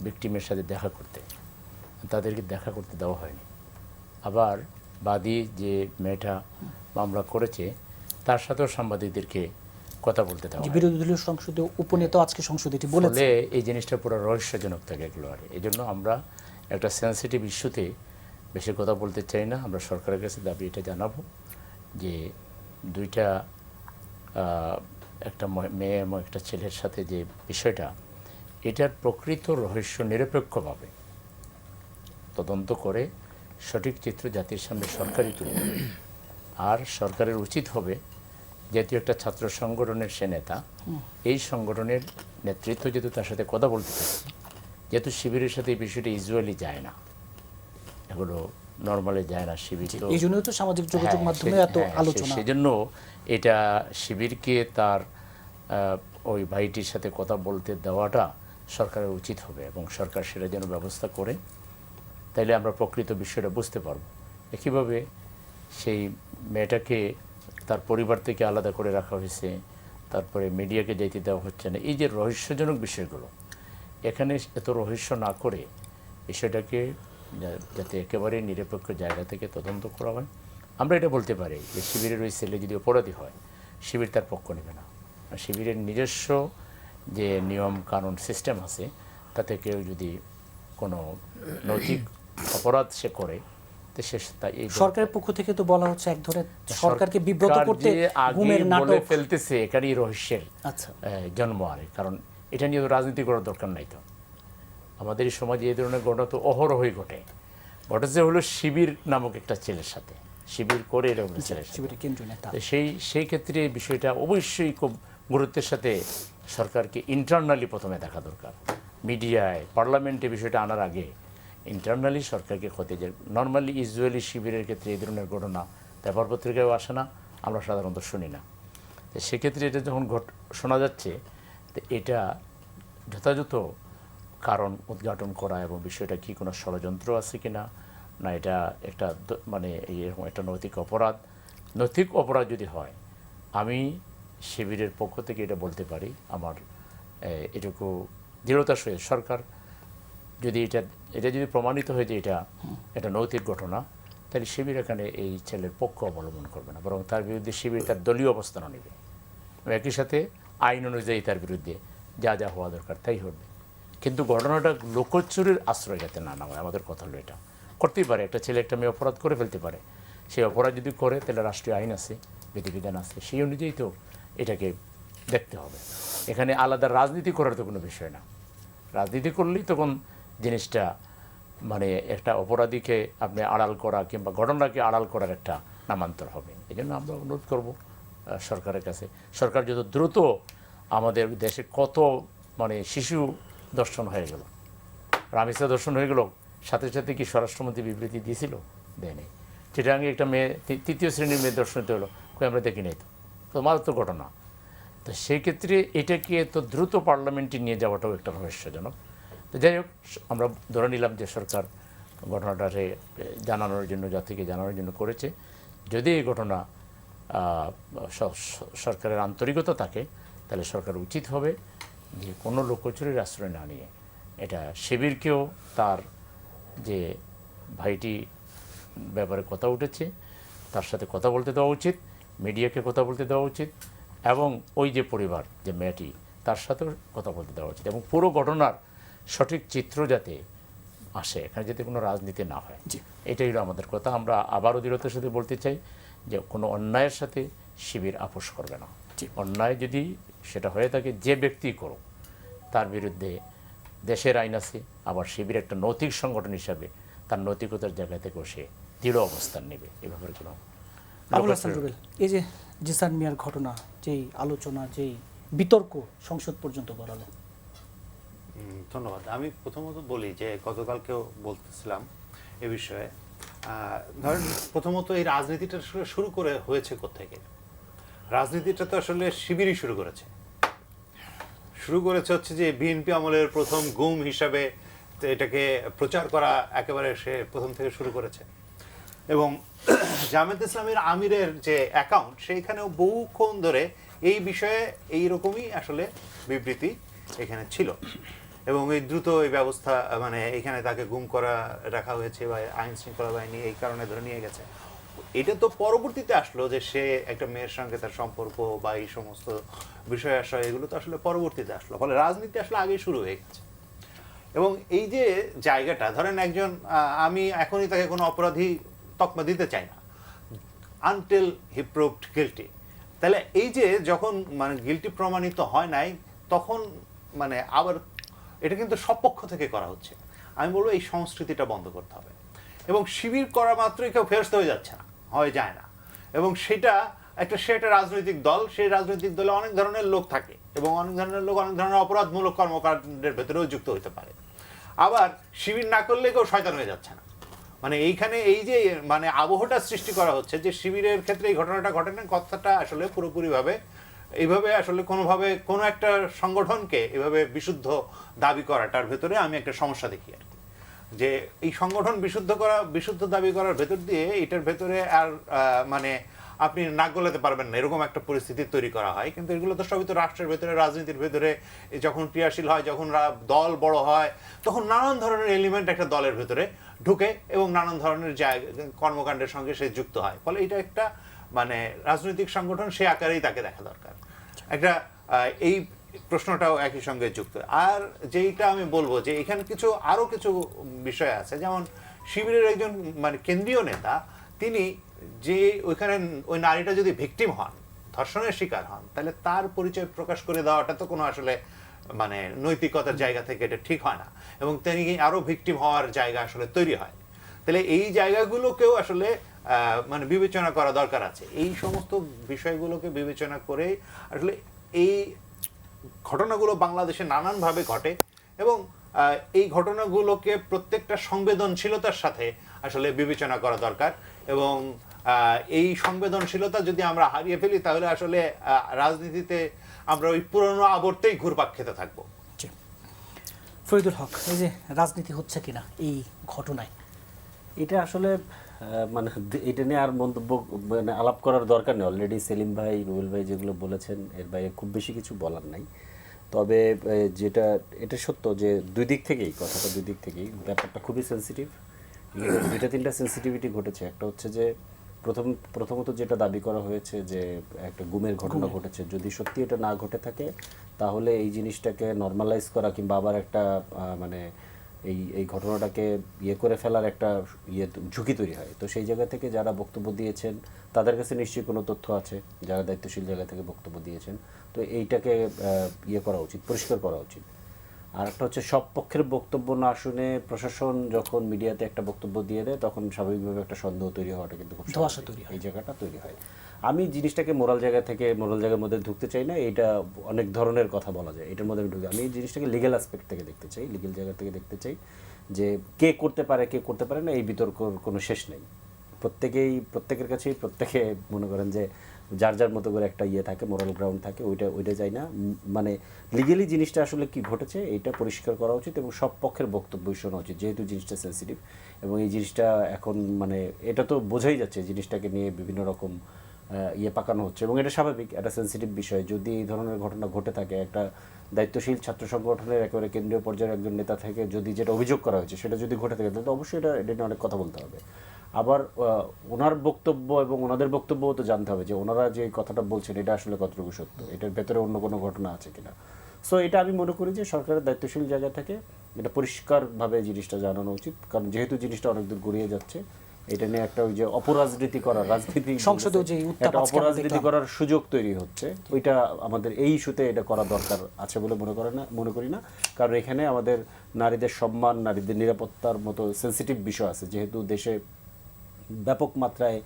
ভিকটিমের সাথে দেখা করতে, তাদেরকে দেখা করতে দেওয়া হয়নি। আবার বাদী যে মেয়েটা মামলা করেছে তার সাথেও সাংবাদিকদেরকে কথা বলতে দেওয়া হয়। বিরোধী দলীয় সংসদীয় উপনেতা আজকে সংসদে এটি বলেছে। ফলে এই জিনিসটা পুরো রহস্যজনক থাকে এগুলো। আর এই জন্য আমরা একটা সেন্সিটিভ ইস্যুতে বেশি কথা বলতে চাই না। আমরা সরকারের কাছে দাবি এটা জানাবো যে দুইটা একটা মেয়ে এবং একটা ছেলের সাথে যে বিষয়টা, এটার প্রকৃত রহস্য নিরপেক্ষভাবে তদন্ত করে সঠিক চিত্র জাতির সামনে সরকারই তুলে দেবে। আর সরকারের উচিত হবে, যেহেতু একটা ছাত্র সংগঠনের সে নেতা, এই সংগঠনের নেতৃত্ব যেহেতু তার সাথে কথা বলতে পারে, যেহেতু শিবিরের সাথে এই বিষয়টা ইউজুয়ালি যায় না, এগুলো নর্মালি যায় না শিবির, তো এই জন্যই তো সামাজিক যোগাযোগ মাধ্যমে এত আলোচনা। সেজন্য এটা শিবিরকে তার ওই ভাইটির সাথে কথা বলতে দেওয়াটা সরকারের উচিত হবে এবং সরকার সেটা যেন ব্যবস্থা করে, তাইলে আমরা প্রকৃত বিষয়টা বুঝতে পারব। একইভাবে সেই মেয়েটাকে তার পরিবার থেকে আলাদা করে রাখা হয়েছে, তারপরে মিডিয়াকে যেতে দেওয়া হচ্ছে না, এই যে রহস্যজনক বিষয়গুলো, এখানে এত রহস্য না করে বিষয়টাকে যাতে একেবারে নিরপেক্ষ জায়গা থেকে তদন্ত করা হয়। আমরা এটা বলতে পারি যে শিবিরের ওই ছেলে যদি অপরাধী হয়, শিবির তার পক্ষ নেবে না। শিবিরের নিজস্ব যে নিয়ম কানুন সিস্টেম আছে, তাতে কেউ যদি কোনো নৈতিক অপরাধ সে করে, তো সে এই সরকারের পক্ষ থেকে তো বলা হচ্ছে এক ধরনের সরকারকে বিব্রত করতে আগে গুমের বলে নাটক ফেলতেছে, এখানেই রহস্যের আচ্ছা জন্ম। আর কারণ এটা নিয়ে তো রাজনীতি করার দরকার নাই। তো আমাদের এই সমাজে এই ধরনের ঘটনা তো অহরহই ঘটে। ঘটেছে হলো শিবির নামক একটা ছেলের সাথে, শিবির করে এরকম ছেলের সাথে। শিবিরের কেন্দ্রীয় নেতা। তো সেই ক্ষেত্রে এই বিষয়টা অবশ্যই খুব গুরুত্বের সাথে সরকারকে ইন্টারনালি প্রথমে দেখা দরকার। মিডিয়ায় পার্লামেন্টে বিষয়টা আনার আগে ইন্টারনালি সরকারকে ক্ষতি, যে নর্মালি ইউজুয়ালি শিবিরের ক্ষেত্রে এই ধরনের ঘটনা পেপার পত্রিকায়ও আসে না, আমরা সাধারণত শুনি না। তো সেক্ষেত্রে এটা যখন শোনা যাচ্ছে, তো এটা যথাযথ কারণ উদ্ঘাটন করা এবং বিষয়টা কি কোনো ষড়যন্ত্র আছে কি না, না এটা একটা মানে এরকম একটা নৈতিক অপরাধ যদি হয়, আমি শিবিরের পক্ষ থেকে এটা বলতে পারি, আমার এটুকু দৃঢ়তার সহিত সরকার যদি এটা যদি প্রমাণিত হয় যে এটা একটা নৈতিক ঘটনা, তাহলে শিবির এখানে এই ছেলের পক্ষ অবলম্বন করবে না, বরং তার বিরুদ্ধে শিবির তার দলীয় অবস্থানও নেবে। একই সাথে আইন অনুযায়ী তার বিরুদ্ধে যা যা হওয়া দরকার তাই হবে। কিন্তু ঘটনাটা লোকচুরির আশ্রয় যাতে না হয়, আমাদের কথা হলো এটা করতেই পারে। একটা ছেলে একটা মেয়ে অপরাধ করে ফেলতে পারে, সেই অপরাধ যদি করে তাহলে রাষ্ট্রীয় আইন আছে, বিধিবিধান আছে, সেই অনুযায়ী তো এটাকে দেখতে হবে। এখানে আলাদা রাজনীতি করার তো কোনো বিষয় না। রাজনীতি করলেই তখন জিনিসটা মানে একটা অপরাধীকে আপনি আড়াল করা কিংবা ঘটনাকে আড়াল করার একটা নামান্তর হবে। এই জন্য আমরা অনুরোধ করব সরকারের কাছে, সরকার যত দ্রুত, আমাদের দেশে কত মানে শিশু দর্শন হয়ে গেল, রামিসা দর্শন হয়ে গেল, সাথে সাথে কি স্বরাষ্ট্রমন্ত্রী বিবৃতি দিয়েছিল? দেয়নি। চিটাগাঙ্গে একটা মেয়ে 3য় শ্রেণীর মেয়ে দর্শন হতে হলো, আমরা দেখি নাই। তো মারাত্মক ঘটনা। তো সেই ক্ষেত্রে এটাকে তো দ্রুত পার্লামেন্টে নিয়ে যাওয়াটাও একটা রহস্যজনক। তো যাই হোক, আমরা ধরে নিলাম যে সরকার ঘটনাটাকে জানানোর জন্য, জাতিকে জানানোর জন্য করেছে। যদি এই ঘটনা সরকারের আন্তরিকতা থাকে, তাহলে সরকার উচিত হবে যে কোনো লোকচুরির আশ্রয় না নিয়ে এটা শিবিরকেও তার যে ভাইটি ব্যাপারে কথা উঠেছে তার সাথে কথা বলতে দেওয়া উচিত, মিডিয়াকে কথা বলতে দেওয়া উচিত, এবং ওই যে পরিবার, যে মেয়েটি, তার সাথেও কথা বলতে দেওয়া উচিত, এবং পুরো ঘটনার সঠিক চিত্র যাতে আসে, এখানে যাতে কোনো রাজনীতি না হয়। এটাই হলো আমাদের কথা। আমরা আবারও দৃঢ়তার সাথে বলতে চাই যে কোনো অন্যায়ের সাথে শিবির আপোষ করবে না। অন্যায় যদি সেটা হয়ে থাকে, যে ব্যক্তি করুক, তার বিরুদ্ধে দেশের আইন আছে, আবার শিবির একটা নৈতিক সংগঠন হিসাবে তার নৈতিকতার জায়গা থেকেও সে দৃঢ় অবস্থান নেবে। এ ব্যাপারে কোনো আবুল হাসান রুবেল, এই যে জিসান মিয়ার ঘটনা, যেই আলোচনা, যেই বিতর্ক সংসদ পর্যন্ত গড়ালো। ধন্যবাদ। আমি প্রথমত বলি যে গতকালকেও বলতেছিলাম এ বিষয়ে, ধরেন প্রথমত এই রাজনীতিটা আসলে শুরু করে হয়েছে কোত্থেকে? রাজনীতিটা তো আসলে শিবিরই শুরু করেছে হচ্ছে যে বিএনপি আমলের প্রথম গুম হিসাবে এটাকে প্রচার করা একেবারে সে প্রথম থেকে শুরু করেছে। এবং জামায়াত ইসলামীর আমিরের যে অ্যাকাউন্ট, সেইখানেও বহুক্ষণ ধরে এই বিষয়ে এইরকমই আসলে বিবৃতি এখানে ছিল, এবং এই দ্রুত এই ব্যবস্থা, মানে এখানে তাকে গুম করা রাখা হয়েছে বা আইন শৃঙ্খলা বাহিনী এই কারণে ধরে নিয়ে গেছে। এটা তো পরবর্তীতে আসলো যে সে একটা মেয়ের সঙ্গে তার সম্পর্ক বা এই সমস্ত বিষয় আশয়, এগুলো তো আসলে পরবর্তীতে আসলো। ফলে রাজনীতি আসলে আগেই শুরু হয়ে গেছে। এবং এই যে জায়গাটা, ধরেন একজন, আমি এখনই তাকে কোনো অপরাধী তকমা দিতে চাই না আনটিল হি প্রুভড গিল্টি। তাহলে এই যে যখন মানে গিল্টি প্রমাণিত হয় নাই, তখন মানে আবার এটা কিন্তু সব পক্ষ থেকে করা হচ্ছে। আমি বলবো এই সংস্কৃতিটা বন্ধ করতে হবে। এবং শিবির করা মাত্রই কেউ ফেরস্ত হয়ে যাচ্ছে না, হয়ে যায় না। এবং সেটা একটা রাজনৈতিক দল, সেই রাজনৈতিক দলে অনেক ধরনের লোক থাকে, এবং অনেক ধরনের লোক অনেক ধরনের অপরাধমূলক কর্মকাণ্ডের ভেতরেও যুক্ত হতে পারে। আবার শিবির না করলে কেউ শয়তান হয়ে যাচ্ছে না। মানে এইখানে এই যে মানে আবহটা সৃষ্টি করা হচ্ছে যে শিবিরের ক্ষেত্রে এই ঘটনাটা ঘটে না, কথাটা আসলে পুরোপুরিভাবে এইভাবে আসলে কোনোভাবে কোনো একটা সংগঠনকে এভাবে বিশুদ্ধ দাবি করাটার ভেতরে আমি একটা সমস্যা দেখি আর কি। যে এই সংগঠন বিশুদ্ধ দাবি করার ভেতর দিয়ে এটার ভেতরে আর মানে আপনি নাক গলাতে পারবেন না, এরকম একটা পরিস্থিতি তৈরি করা হয়। কিন্তু এগুলো তো সবই তো রাষ্ট্রের ভেতরে, রাজনীতির ভেতরে যখন ক্রিয়াশীল হয়, যখন দল বড় হয়, তখন নানান ধরনের এলিমেন্ট একটা দলের ভেতরে ঢুকে এবং নানান ধরনের কর্মকাণ্ডের সঙ্গে সে যুক্ত হয়। ফলে এটা একটা মানে রাজনৈতিক সংগঠন, সে আকারেই তাকে দেখা দরকার। একটা এই প্রশ্নটাও একই সঙ্গে যুক্ত। আর যেইটা আমি বলবো যে এখানে আরো কিছু বিষয় আছে, যেমন শিবিরের একজন মানে কেন্দ্রীয় নেতা, তিনি যে ওইখানে ওই নারীটা যদি ভিকটিম হন, ধর্ষণের শিকার হন, তাহলে তার পরিচয় প্রকাশ করে দেওয়াটা তো কোনো আসলে মানে নৈতিকতার জায়গা থেকে এটা ঠিক হয় না, এবং তিনি আরো ভিকটিম হওয়ার জায়গা আসলে তৈরি হয়। তাহলে এই জায়গাগুলোকেও আসলে মানে বিবেচনা করা দরকার আছে। এই সমস্ত বিষয়গুলোকে বিবেচনা করে আসলে এই ঘটনাগুলো বাংলাদেশে নানানভাবে ঘটে, এবং এই ঘটনাগুলোকে প্রত্যেকটা সংবেদনশীলতার সাথে আসলে বিবেচনা করা দরকার। এবং এই সংবেদনশীলতা যদি আমরা হারিয়ে ফেলি, তাহলে আসলে রাজনীতিতে আমরা ওই পুরনো আবর্তেই ঘুরপাক খেতে থাকবো। ফরিদুল হক, এই যে রাজনীতি হচ্ছে কিনা এই ঘটনায়, এটা আসলে মানে এটা নিয়ে আর মন্তব্য মানে আলাপ করার দরকার নেই। অলরেডি সেলিম ভাই, রুবেল ভাই যেগুলো বলেছেন, এর বাইরে খুব বেশি কিছু বলার নাই। তবে এটা সত্য যে দুই দিক থেকেই ব্যাপারটা খুবই সেন্সিটিভ। দুইটা তিনটা সেন্সিটিভিটি ঘটেছে। একটা হচ্ছে যে প্রথমত যেটা দাবি করা হয়েছে যে একটা গুমের ঘটনা ঘটেছে, যদি সত্যি এটা না ঘটে থাকে, তাহলে এই জিনিসটাকে নর্মালাইজ করা কিংবা আবার একটা মানে এই ঘটনাটাকে করে ফেলার একটা ঝুঁকি তৈরি হয়। তো সেই জায়গা থেকে যারা বক্তব্য দিয়েছেন তাদের কাছে নিশ্চয়ই কোনো তথ্য আছে, যারা দায়িত্বশীল জায়গা থেকে বক্তব্য দিয়েছেন। তো এইটাকে করা উচিত, পরিষ্কার করা উচিত। আর একটা হচ্ছে সব পক্ষের বক্তব্য না শুনে প্রশাসন যখন মিডিয়াতে একটা বক্তব্য দিয়ে দেয়, তখন স্বাভাবিকভাবে একটা সন্দেহ তৈরি হওয়াটা কিন্তু খুব স্বাভাবিক। এই জায়গাটা তৈরি হয়। আমি জিনিসটাকে মোরাল জায়গার মধ্যে ঢুকতে চাই না। এটা অনেক ধরনের কথা বলা যায়, এটার মধ্যে আমি এই জিনিসটাকে লিগ্যাল অ্যাসপেক্ট থেকে দেখতে চাই, লিগ্যাল জায়গা থেকে দেখতে চাই যে কে করতে পারে না, এই বিতর্কর কোনো শেষ নেই। প্রত্যেকের কাছেই প্রত্যেকে মনে করেন যে যার যার মতো করে একটা ইয়ে থাকে, মোরাল গ্রাউন্ড থাকে, ওইটা যায় না। মানে লিগেলি জিনিসটা আসলে কি ঘটেছে এটা পরিষ্কার করা উচিত এবং সব পক্ষের বক্তব্যই শোনা উচিত, যেহেতু জিনিসটা সেন্সিটিভ। এবং এই জিনিসটা এখন মানে এটা তো বোঝাই যাচ্ছে জিনিসটাকে নিয়ে বিভিন্ন রকম ইয়ে পাকানো হচ্ছে এবং এটা স্বাভাবিক, একটা সেন্সিটিভ বিষয়। যদি এই ধরনের ঘটনা ঘটে থাকে, একটা দায়িত্বশীল ছাত্র সংগঠনের একেবারে কেন্দ্রীয় পর্যায়ের একজন নেতা থেকে যদি যেটা অভিযোগ করা হয়েছে সেটা যদি ঘটে থাকে, তাহলে তো অবশ্যই এটা নিয়ে অনেক কথা বলতে হবে। আবার ওনার বক্তব্য এবং ওনাদের বক্তব্যও তো জানতে হবে যে ওনারা যে কথাটা বলছেন এটা আসলে কতটুকু সত্য, এটার ভেতরে অন্য কোনো ঘটনা আছে কিনা। সো এটা আমি মনে করি যে সরকারের দায়িত্বশীল জায়গা থেকে এটা পরিষ্কারভাবে জিনিসটা জানানো উচিত, কারণ যেহেতু জিনিসটা অনেক দূর গড়িয়ে যাচ্ছে, এটা নিয়ে একটা ওই যে অপরাজনীতি করার, রাজনীতি সংসদে যে উত্তাপ একটা আজকে আমরা অপরাজনীতি দেখলাম। করার সুযোগ তৈরি হচ্ছে, ওইটা আমাদের এই ইস্যুতে এটা করা দরকার আছে বলে মনে করি না। কারণ এখানে আমাদের নারীদের সম্মান, নারীদের নিরাপত্তার মতো সেন্সিটিভ বিষয় আছে, যেহেতু দেশে ব্যাপক মাত্রায়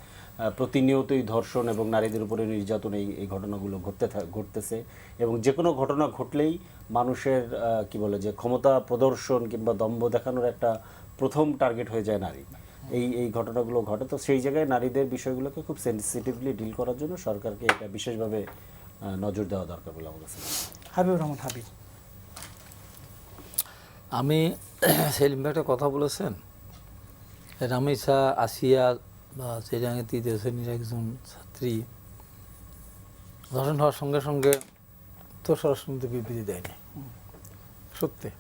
প্রতিনিয়তই ধর্ষণ এবং নারীদের উপরে নির্যাতন এই ঘটনাগুলো ঘটতেছে এবং যে কোনো ঘটনা ঘটলেই মানুষের কি বলে যে ক্ষমতা প্রদর্শন কিংবা দম্ভ দেখানোর একটা প্রথম টার্গেট হয়ে যায় নারী। এই ঘটনাগুলো ঘটে, তো সেই জায়গায় নারীদের বিষয়গুলোকে খুব সেন্সিটিভলি ডিল করার জন্য সরকারকে এটা বিশেষভাবে নজর দেওয়া দরকার বলে আমার কাছে মনে হয়। হাবিবুর রহমান হাবিব, আমি সেলিম ভাই একটা কথা বলেছেন, রামিসা আসিয়া বা চিরাঙে তৃতীয় শ্রেণীর একজন ছাত্রী ধর্ষণ হওয়ার সঙ্গে সঙ্গে তো স্বরাষ্ট্রমন্ত্রী বিবৃতি দেয়নি, সত্যি।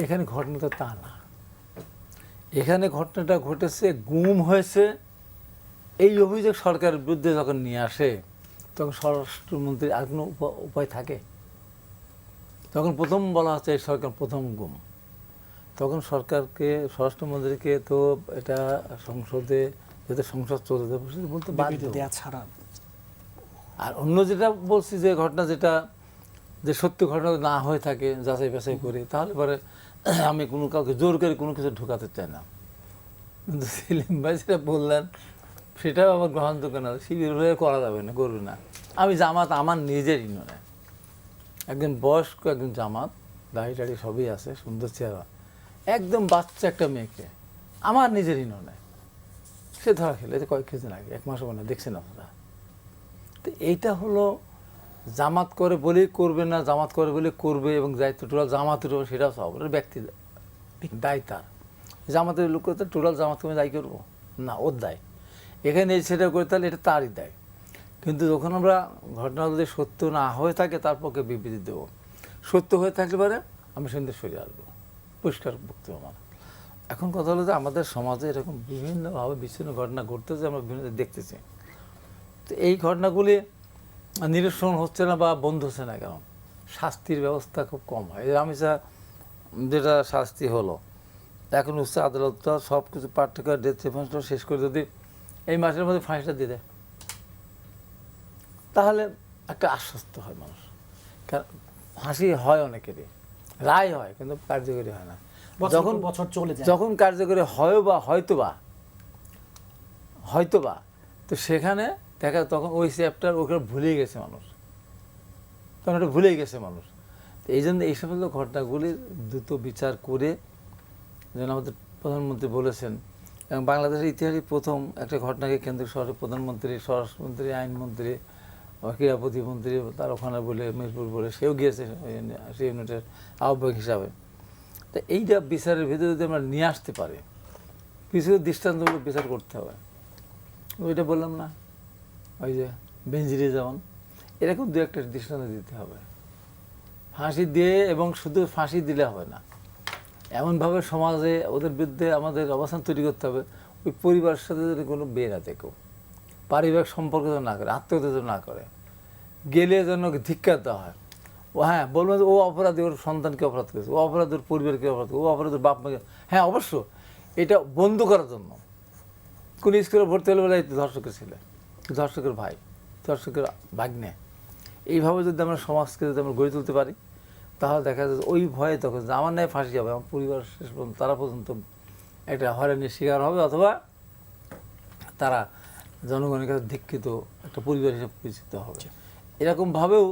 এখানে ঘটনাটা তা না, এখানে ঘটনাটা ঘটেছে গুম হয়েছে এই অভিযোগ সরকারের বিরুদ্ধে যখন নিয়ে আসে, তখন স্বরাষ্ট্রমন্ত্রীর আর কোনো উপায় থাকে? তখন প্রথম বলা হচ্ছে এই সরকার প্রথম গুম, তখন সরকারকে, স্বরাষ্ট্রমন্ত্রীকে তো এটা সংসদে, যাতে সংসদ চলতে বলতে বাধ্য। দেয়া ছাড়া আর অন্য যেটা বলছি যে ঘটনা যেটা যে সত্য ঘটনা না হয়ে থাকে, যাচাই বাছাই করে, তাহলে পরে আমি কোনো কাউকে জোর করে কোনো কিছু ঢোকাতে চাই না। কিন্তু সেলিম ভাই যেটা বললেন সেটাও আমার গ্রহণযোগ্য না, শিবির হয়ে করা যাবে না, করবে না। আমি জামাত আমার নিজেরই নয়, একজন বয়স্ক একজন জামাত, দাড়ি টাড়ি সবই আছে, সুন্দর চেহারা, একদম বাচ্চা একটা মেয়েকে আমার নিজেরই নয়, সে ধরা খেলে কয়েক কিছুদিন আগে, 1 মাসও মানে দেখছেন আপনারা। তো এইটা হলো জামাত করে বলেই করবে না, জামাত করে বলে করবে এবং দায়িত্ব টোটাল জামাতের উপর, সেটাও সব ব্যক্তি দায় তার। জামাতের লোক তো টোটাল জামাতকে আমি দায়ী করবো না, ওর দায়। এখানে সেটা করে তাহলে এটা তারই দায়। কিন্তু যখন আমরা ঘটনা যদি সত্য না হয়ে থাকে তার পক্ষে বিবৃতি দেবো, সত্য হয়ে থাকলে পরে আমি সন্ধ্যে সরিয়ে আসবো, পরিষ্কার বক্তব্য আমার। এখন কথা হলো যে আমাদের সমাজে এরকম বিভিন্নভাবে বিচ্ছিন্ন ঘটনা ঘটতেছে, আমরা বিভিন্ন দেখতেছি। তো এই ঘটনাগুলি নিরসন হচ্ছে না বা বন্ধ হচ্ছে না কেন? শাস্তির ব্যবস্থা খুব কম হয়। রামিসা যেটা শাস্তি হলো, এখন উচ্চ আদালতটা সব কিছু পার্থক্য ডেথ সেন্টেন্সটা শেষ করে যদি এই মাসের মধ্যে ফাঁসিটা দিয়ে দেয়, তাহলে একটা আশ্বস্ত হয় মানুষ। কারণ ফাঁসি হয় অনেকেরই, রায় হয়, কিন্তু কার্যকরী হয় না। যখন বছর চলে যায়, যখন কার্যকরী হয় বা হয়তোবা তো সেখানে দেখা, তখন ওই চ্যাপ্টার ওখানে ভুলেই গেছে মানুষ, তখন ওটা ভুলেই গেছে মানুষ। তো এই জন্য এই সমস্ত ঘটনাগুলির দ্রুত বিচার করে, যেন আমাদের প্রধানমন্ত্রী বলেছেন, এবং বাংলাদেশের ইতিহাসে প্রথম একটা ঘটনাকে কেন্দ্র শহরে প্রধানমন্ত্রী, স্বরাষ্ট্রমন্ত্রী, আইনমন্ত্রী, ক্রীড়া প্রতিমন্ত্রী তার ওখানে বলে, মিরপুর বলে, সেও গিয়েছে সেই ইউনিটের আহ্বায়ক হিসাবে। তো এইটা বিচারের ভিতরে যদি আমরা নিয়ে আসতে পারি, কিছু দৃষ্টান্তমূলক বিচার করতে হবে। ওইটা বললাম না, ওই যে বেঞ্জিরে যেমন, এরকম দু একটা দৃষ্টান্ত দিতে হবে। ফাঁসি দিয়ে, এবং শুধু ফাঁসি দিলে হবে না, এমনভাবে সমাজে ওদের বিরুদ্ধে আমাদের অবস্থান তৈরি করতে হবে, ওই পরিবারের সাথে যদি কোনো বের আছে কেউ, পারিবারিক সম্পর্ক যেন না করে, আত্মীয়তা যেন না করে, গেলে যেন ধিক্কার দেওয়া হয়। ও হ্যাঁ বলবো যে ও অপরাধী, ওর সন্তানকে অপরাধ করেছে, ও অপরাধ ওর পরিবারকে অপরাধ করেছে, ও অপরাধ ওর বাপ মাকে, হ্যাঁ অবশ্য এটা বন্ধ করার জন্য। কোন স্কুলে ভর্তি হলে বলে ধর্ষকের ছেলে, ধর্ষকের ভাই, ধর্ষকের ভাগ্নে, এইভাবে যদি আমরা সমাজকে যদি আমরা গড়ে তুলতে পারি, তাহলে দেখা যায় ওই ভয়ে তখন আমার ন্যায় ফাঁসি যাবে, আমার পরিবার শেষ পর্যন্ত তারা পর্যন্ত একটা হয়রানির শিকার হবে, অথবা তারা জনগণের কাছে ধিক্ষিত একটা পরিবার হিসেবে পরিচিত হবে। এরকমভাবেও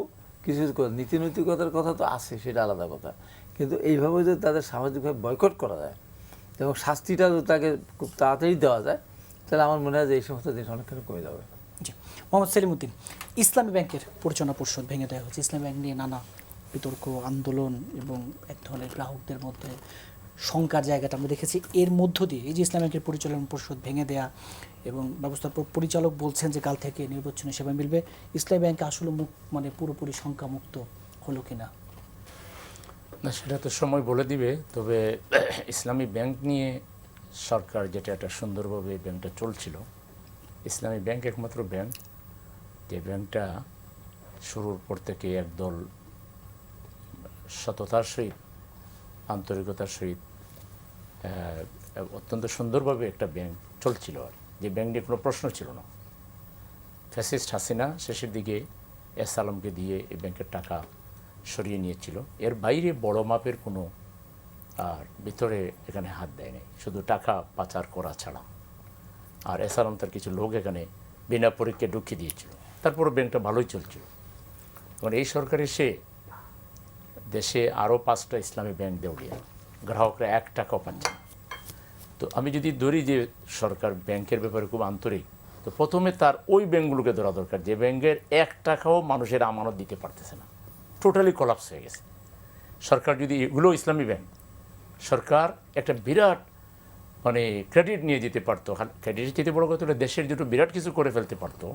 কিছু নীতি নৈতিকতার কথা তো আছে, সেটা আলাদা কথা, কিন্তু এইভাবে যদি তাদের সামাজিকভাবে বয়কট করা যায় এবং শাস্তিটা যদি তাকে খুব তাড়াতাড়ি দেওয়া যায়, তাহলে আমার মনে হয় যে এই সমস্ত জিনিস অনেকখানি কমে যাবে। জি, মোহাম্মদ সেলিমউদ্দিন, ইসলামী ব্যাংকের পরিচালনা পর্ষদ ভেঙে দেওয়া হচ্ছে। ইসলামী ব্যাংক নিয়ে নানা বিতর্ক, আন্দোলন এবং এক ধরনের গ্রাহকদের মধ্যে শঙ্কার জায়গাটা আমরা দেখেছি। এর মধ্য দিয়ে এই যে ইসলামী ব্যাংকের পরিচালনা পরিষদ ভেঙে দেয়া এবং ব্যবস্থাপক পরিচালক বলছেন যে কাল থেকে নির্বাচনী সেবা মিলবে, ইসলামী ব্যাংক আসলে মানে পুরোপুরি শঙ্কামুক্ত হলো কিনা? না, সেটা তো সময় বলে দিবে। তবে ইসলামী ব্যাংক নিয়ে সরকার যেটা একটা সুন্দরভাবে এই ব্যাংকটা চলছিল, ইসলামী ব্যাংক একমাত্র ব্যাংক যে ব্যাংকটা শুরুর পর থেকে একদল সততার সহিত, আন্তরিকতার সহিত অত্যন্ত সুন্দরভাবে একটা ব্যাংক চলছিল। আর যে ব্যাংক নিয়ে কোনো প্রশ্ন ছিল না। ফ্যাসিস্ট হাসিনা শেষের দিকে এস আলমকে দিয়ে এই ব্যাংকের টাকা সরিয়ে নিয়েছিল। এর বাইরে বড় মাপের কোনো আর ভিতরে এখানে হাত দেয়নি, শুধু টাকা পাচার করা ছাড়া। আর এস আলম তার কিছু লোক এখানে বিনা পরীক্ষায় ঢুকিয়ে দিয়েছিল। তারপরে ব্যাংকটা ভালোই চলছিল। এবং এই সরকার এসে দেশে আরও 5টা ইসলামী ব্যাংক দেউলিয়া, গ্রাহকরা 1 টাকাও পাচ্ছে না। তো আমি যদি ধরি যে সরকার ব্যাংকের ব্যাপারে খুব আন্তরিক, তো প্রথমে তার ওই ব্যাংকগুলোকে ধরা দরকার যে ব্যাংকের 1 টাকাও মানুষের আমানত দিতে পারতেছে না, টোটালি কলাপস হয়ে গেছে। সরকার যদি এগুলো ইসলামী ব্যাংক, সরকার একটা বিরাট মানে ক্রেডিট নিয়ে যেতে পারতো। ক্রেডিট যেতে বড় কথা হলে দেশের জন্য বিরাট কিছু করে ফেলতে পারতো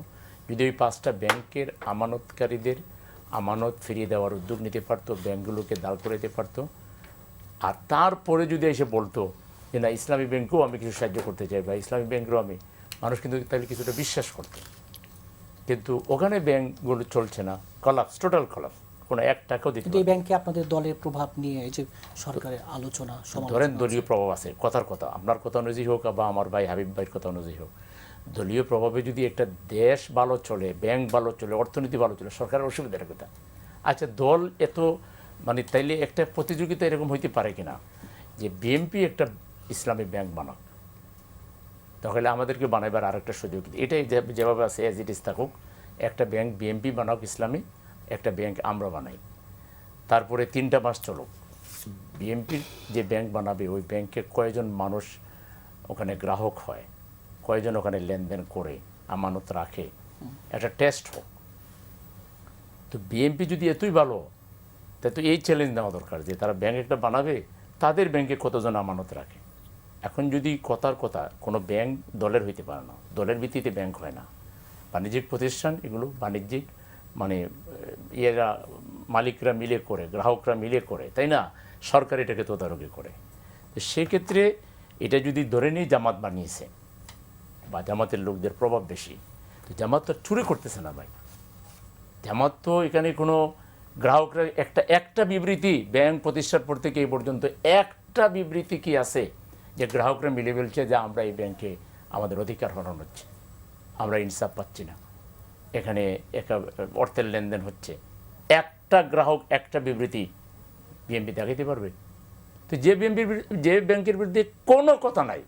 যদি ওই 5টা ব্যাংকের আমানতকারীদের আমানত ফিরিয়ে দেওয়ার উদ্যোগ নিতে পারতো, ব্যাংকগুলোকে দাঁড় করে দিতে পারতো। আর তারপরে যদি এসে বলতো যে না, ইসলামী ব্যাংকেও আমি কিছু সাহায্য করতে চাই বা ইসলামী ব্যাংকেও আমি, মানুষ কিন্তু তাহলে কিছুটা বিশ্বাস করতো। কিন্তু ওখানে ব্যাংকগুলো চলছে না, কলাপস, টোটাল কলাপস, কোনো 1 টাকাও দিতে কিন্তু এই ব্যাংকে আপনাদের দলের প্রভাব নিয়ে এই যে সরকারের আলোচনা, ধরেন দলীয় প্রভাব আছে, কথার কথা, আপনার কথা অনুযায়ী হোক বা আমার ভাই হাবিব ভাইয়ের কথা অনুযায়ী হোক, দলীয় প্রভাবে যদি একটা দেশ ভালো চলে, ব্যাংক ভালো চলে, অর্থনীতি ভালো চলে, সরকারের অসুবিধার কথা। আচ্ছা, দল এত মানে তাইলে একটা প্রতিযোগিতা এরকম হইতে পারে কিনা যে বিএনপি একটা ইসলামী ব্যাংক বানাক, তাহলে আমাদেরকে বানাইবার আরেকটা সুযোগ, এটাই যেভাবে আছে অ্যাজ ইট ইজ থাকুক, একটা ব্যাংক বিএনপি বানাক ইসলামী, একটা ব্যাংক আমরা বানাই, তারপরে 3টা মাস চলুক। বিএনপির যে ব্যাংক বানাবে ওই ব্যাংকে কয়জন মানুষ ওখানে গ্রাহক হয়, কয়জন ওখানে লেনদেন করে, আমানত রাখে, একটা টেস্ট হোক। তো বিএনপি যদি এতই ভালো, তাই তো এই চ্যালেঞ্জ নেওয়া দরকার যে তারা ব্যাংক একটা বানাবে, তাদের ব্যাংকে কতজন আমানত রাখে। এখন যদি কথার কথা, কোনো ব্যাংক দলের হইতে পারে না, দলের ভিত্তিতে ব্যাংক হয় না, বাণিজ্যিক প্রতিষ্ঠান, এগুলো বাণিজ্যিক মানে ইয়েরা মালিকরা মিলে করে, গ্রাহকরা মিলে করে, তাই না? সরকার এটাকে তদারকি করে। তো সেক্ষেত্রে এটা যদি ধরে নিয়ে জামাত বানিয়েছে বা জামাতের লোকদের প্রভাব বেশি, তো জামাত তো চুরি করতেছে না ভাই। জামাত তো এখানে কোনো গ্রাহকরা একটা বিবৃতি ব্যাংক প্রতিষ্ঠার পর থেকে এই পর্যন্ত একটা বিবৃতি কি আছে যে গ্রাহকরা মিলে বলছে যে আমরা এই ব্যাংকে আমাদের অধিকার হরণ হচ্ছে, আমরা ইনসাফ পাচ্ছি না, এখানে অর্থের লেনদেন হচ্ছে, একটা গ্রাহক একটা বিবৃতি বিএনপি দেখাইতে পারবে? তো যে ব্যাংকের বিরুদ্ধে কোনো কথা নাই,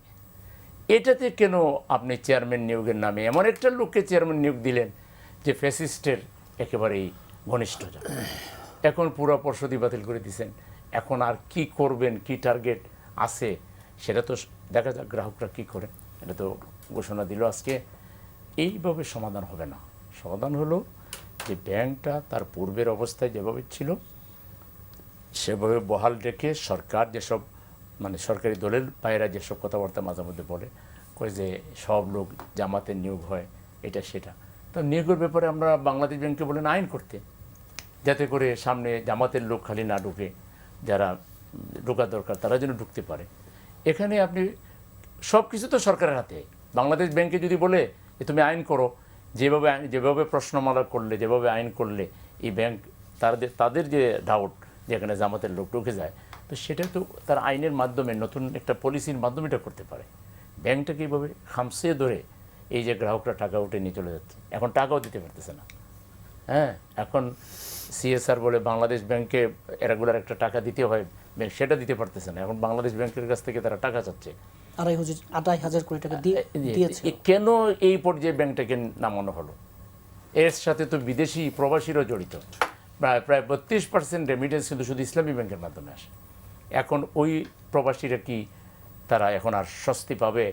এটাতে কেন আপনি চেয়ারম্যান নিয়োগের নামে এমন একটা লোককে চেয়ারম্যান নিয়োগ দিলেন যে ফ্যাসিস্টের একেবারেই ঘনিষ্ঠজন? এখন পুরো পর্ষদই বাতিল করে দিয়েছেন। এখন আর কি করবেন, কি টার্গেট আছে সেটা তো দেখা যাক গ্রাহকরা কি করে। এটা তো ঘোষণা দিল আজকে। এইভাবে সমাধান হবে না। সমাধান হলো যে ব্যাংকটা তার পূর্বের অবস্থায় যেভাবে ছিল সেভাবে বহাল রেখে সরকার যেসব মানে সরকারি দলের বাইরে যেসব কথাবার্তা মাঝে মধ্যে বলে, কয় যে সব লোক জামাতে নিয়োগ হয়, এটা সেটা। তো নিয়োগের ব্যাপারে আমরা বাংলাদেশ ব্যাংককে বলেন আইন করতে, যাতে করে সামনে জামাতের লোক খালি না ঢুকে, যারা ঢোকা দরকার তারা যেন ঢুকতে পারে। এখানে আপনি সব কিছু তো সরকারের হাতে। বাংলাদেশ ব্যাংকে যদি বলে যে তুমি আইন করো, যেভাবে প্রশ্নমালা করলে, যেভাবে আইন করলে এই ব্যাংক তাদের যে ডাউট যেখানে জামাতের লোক ঢুকে যায়, তো সেটা তো তার আইনের মাধ্যমে নতুন একটা পলিসির মাধ্যমে এটা করতে পারে। ব্যাংকটাকে এইভাবে খামসে ধরে এই যে গ্রাহকরা টাকা উঠে নিয়ে চলে যাচ্ছে, এখন টাকাও দিতে পারতেছে না। হ্যাঁ, এখন সিএসআর বলে বাংলাদেশ ব্যাংকে রেগুলার একটা টাকা দিতে হয়, ব্যাংক সেটা দিতে পারতেছে না। এখন বাংলাদেশ ব্যাংকের কাছ থেকে তারা টাকা চাচ্ছে 2,500 কোটি টাকা দিয়েছে। কেন এই পর্যায়ে ব্যাংকটাকে নামানো হলো? এর সাথে তো বিদেশি প্রবাসীরাও জড়িত। প্রায় 32% রেমিটেন্স কিন্তু শুধু ইসলামী ব্যাংকের মাধ্যমে আসে। এখন ওই প্রবাসীরা কি তারা এখন আর স্বস্তি পাবে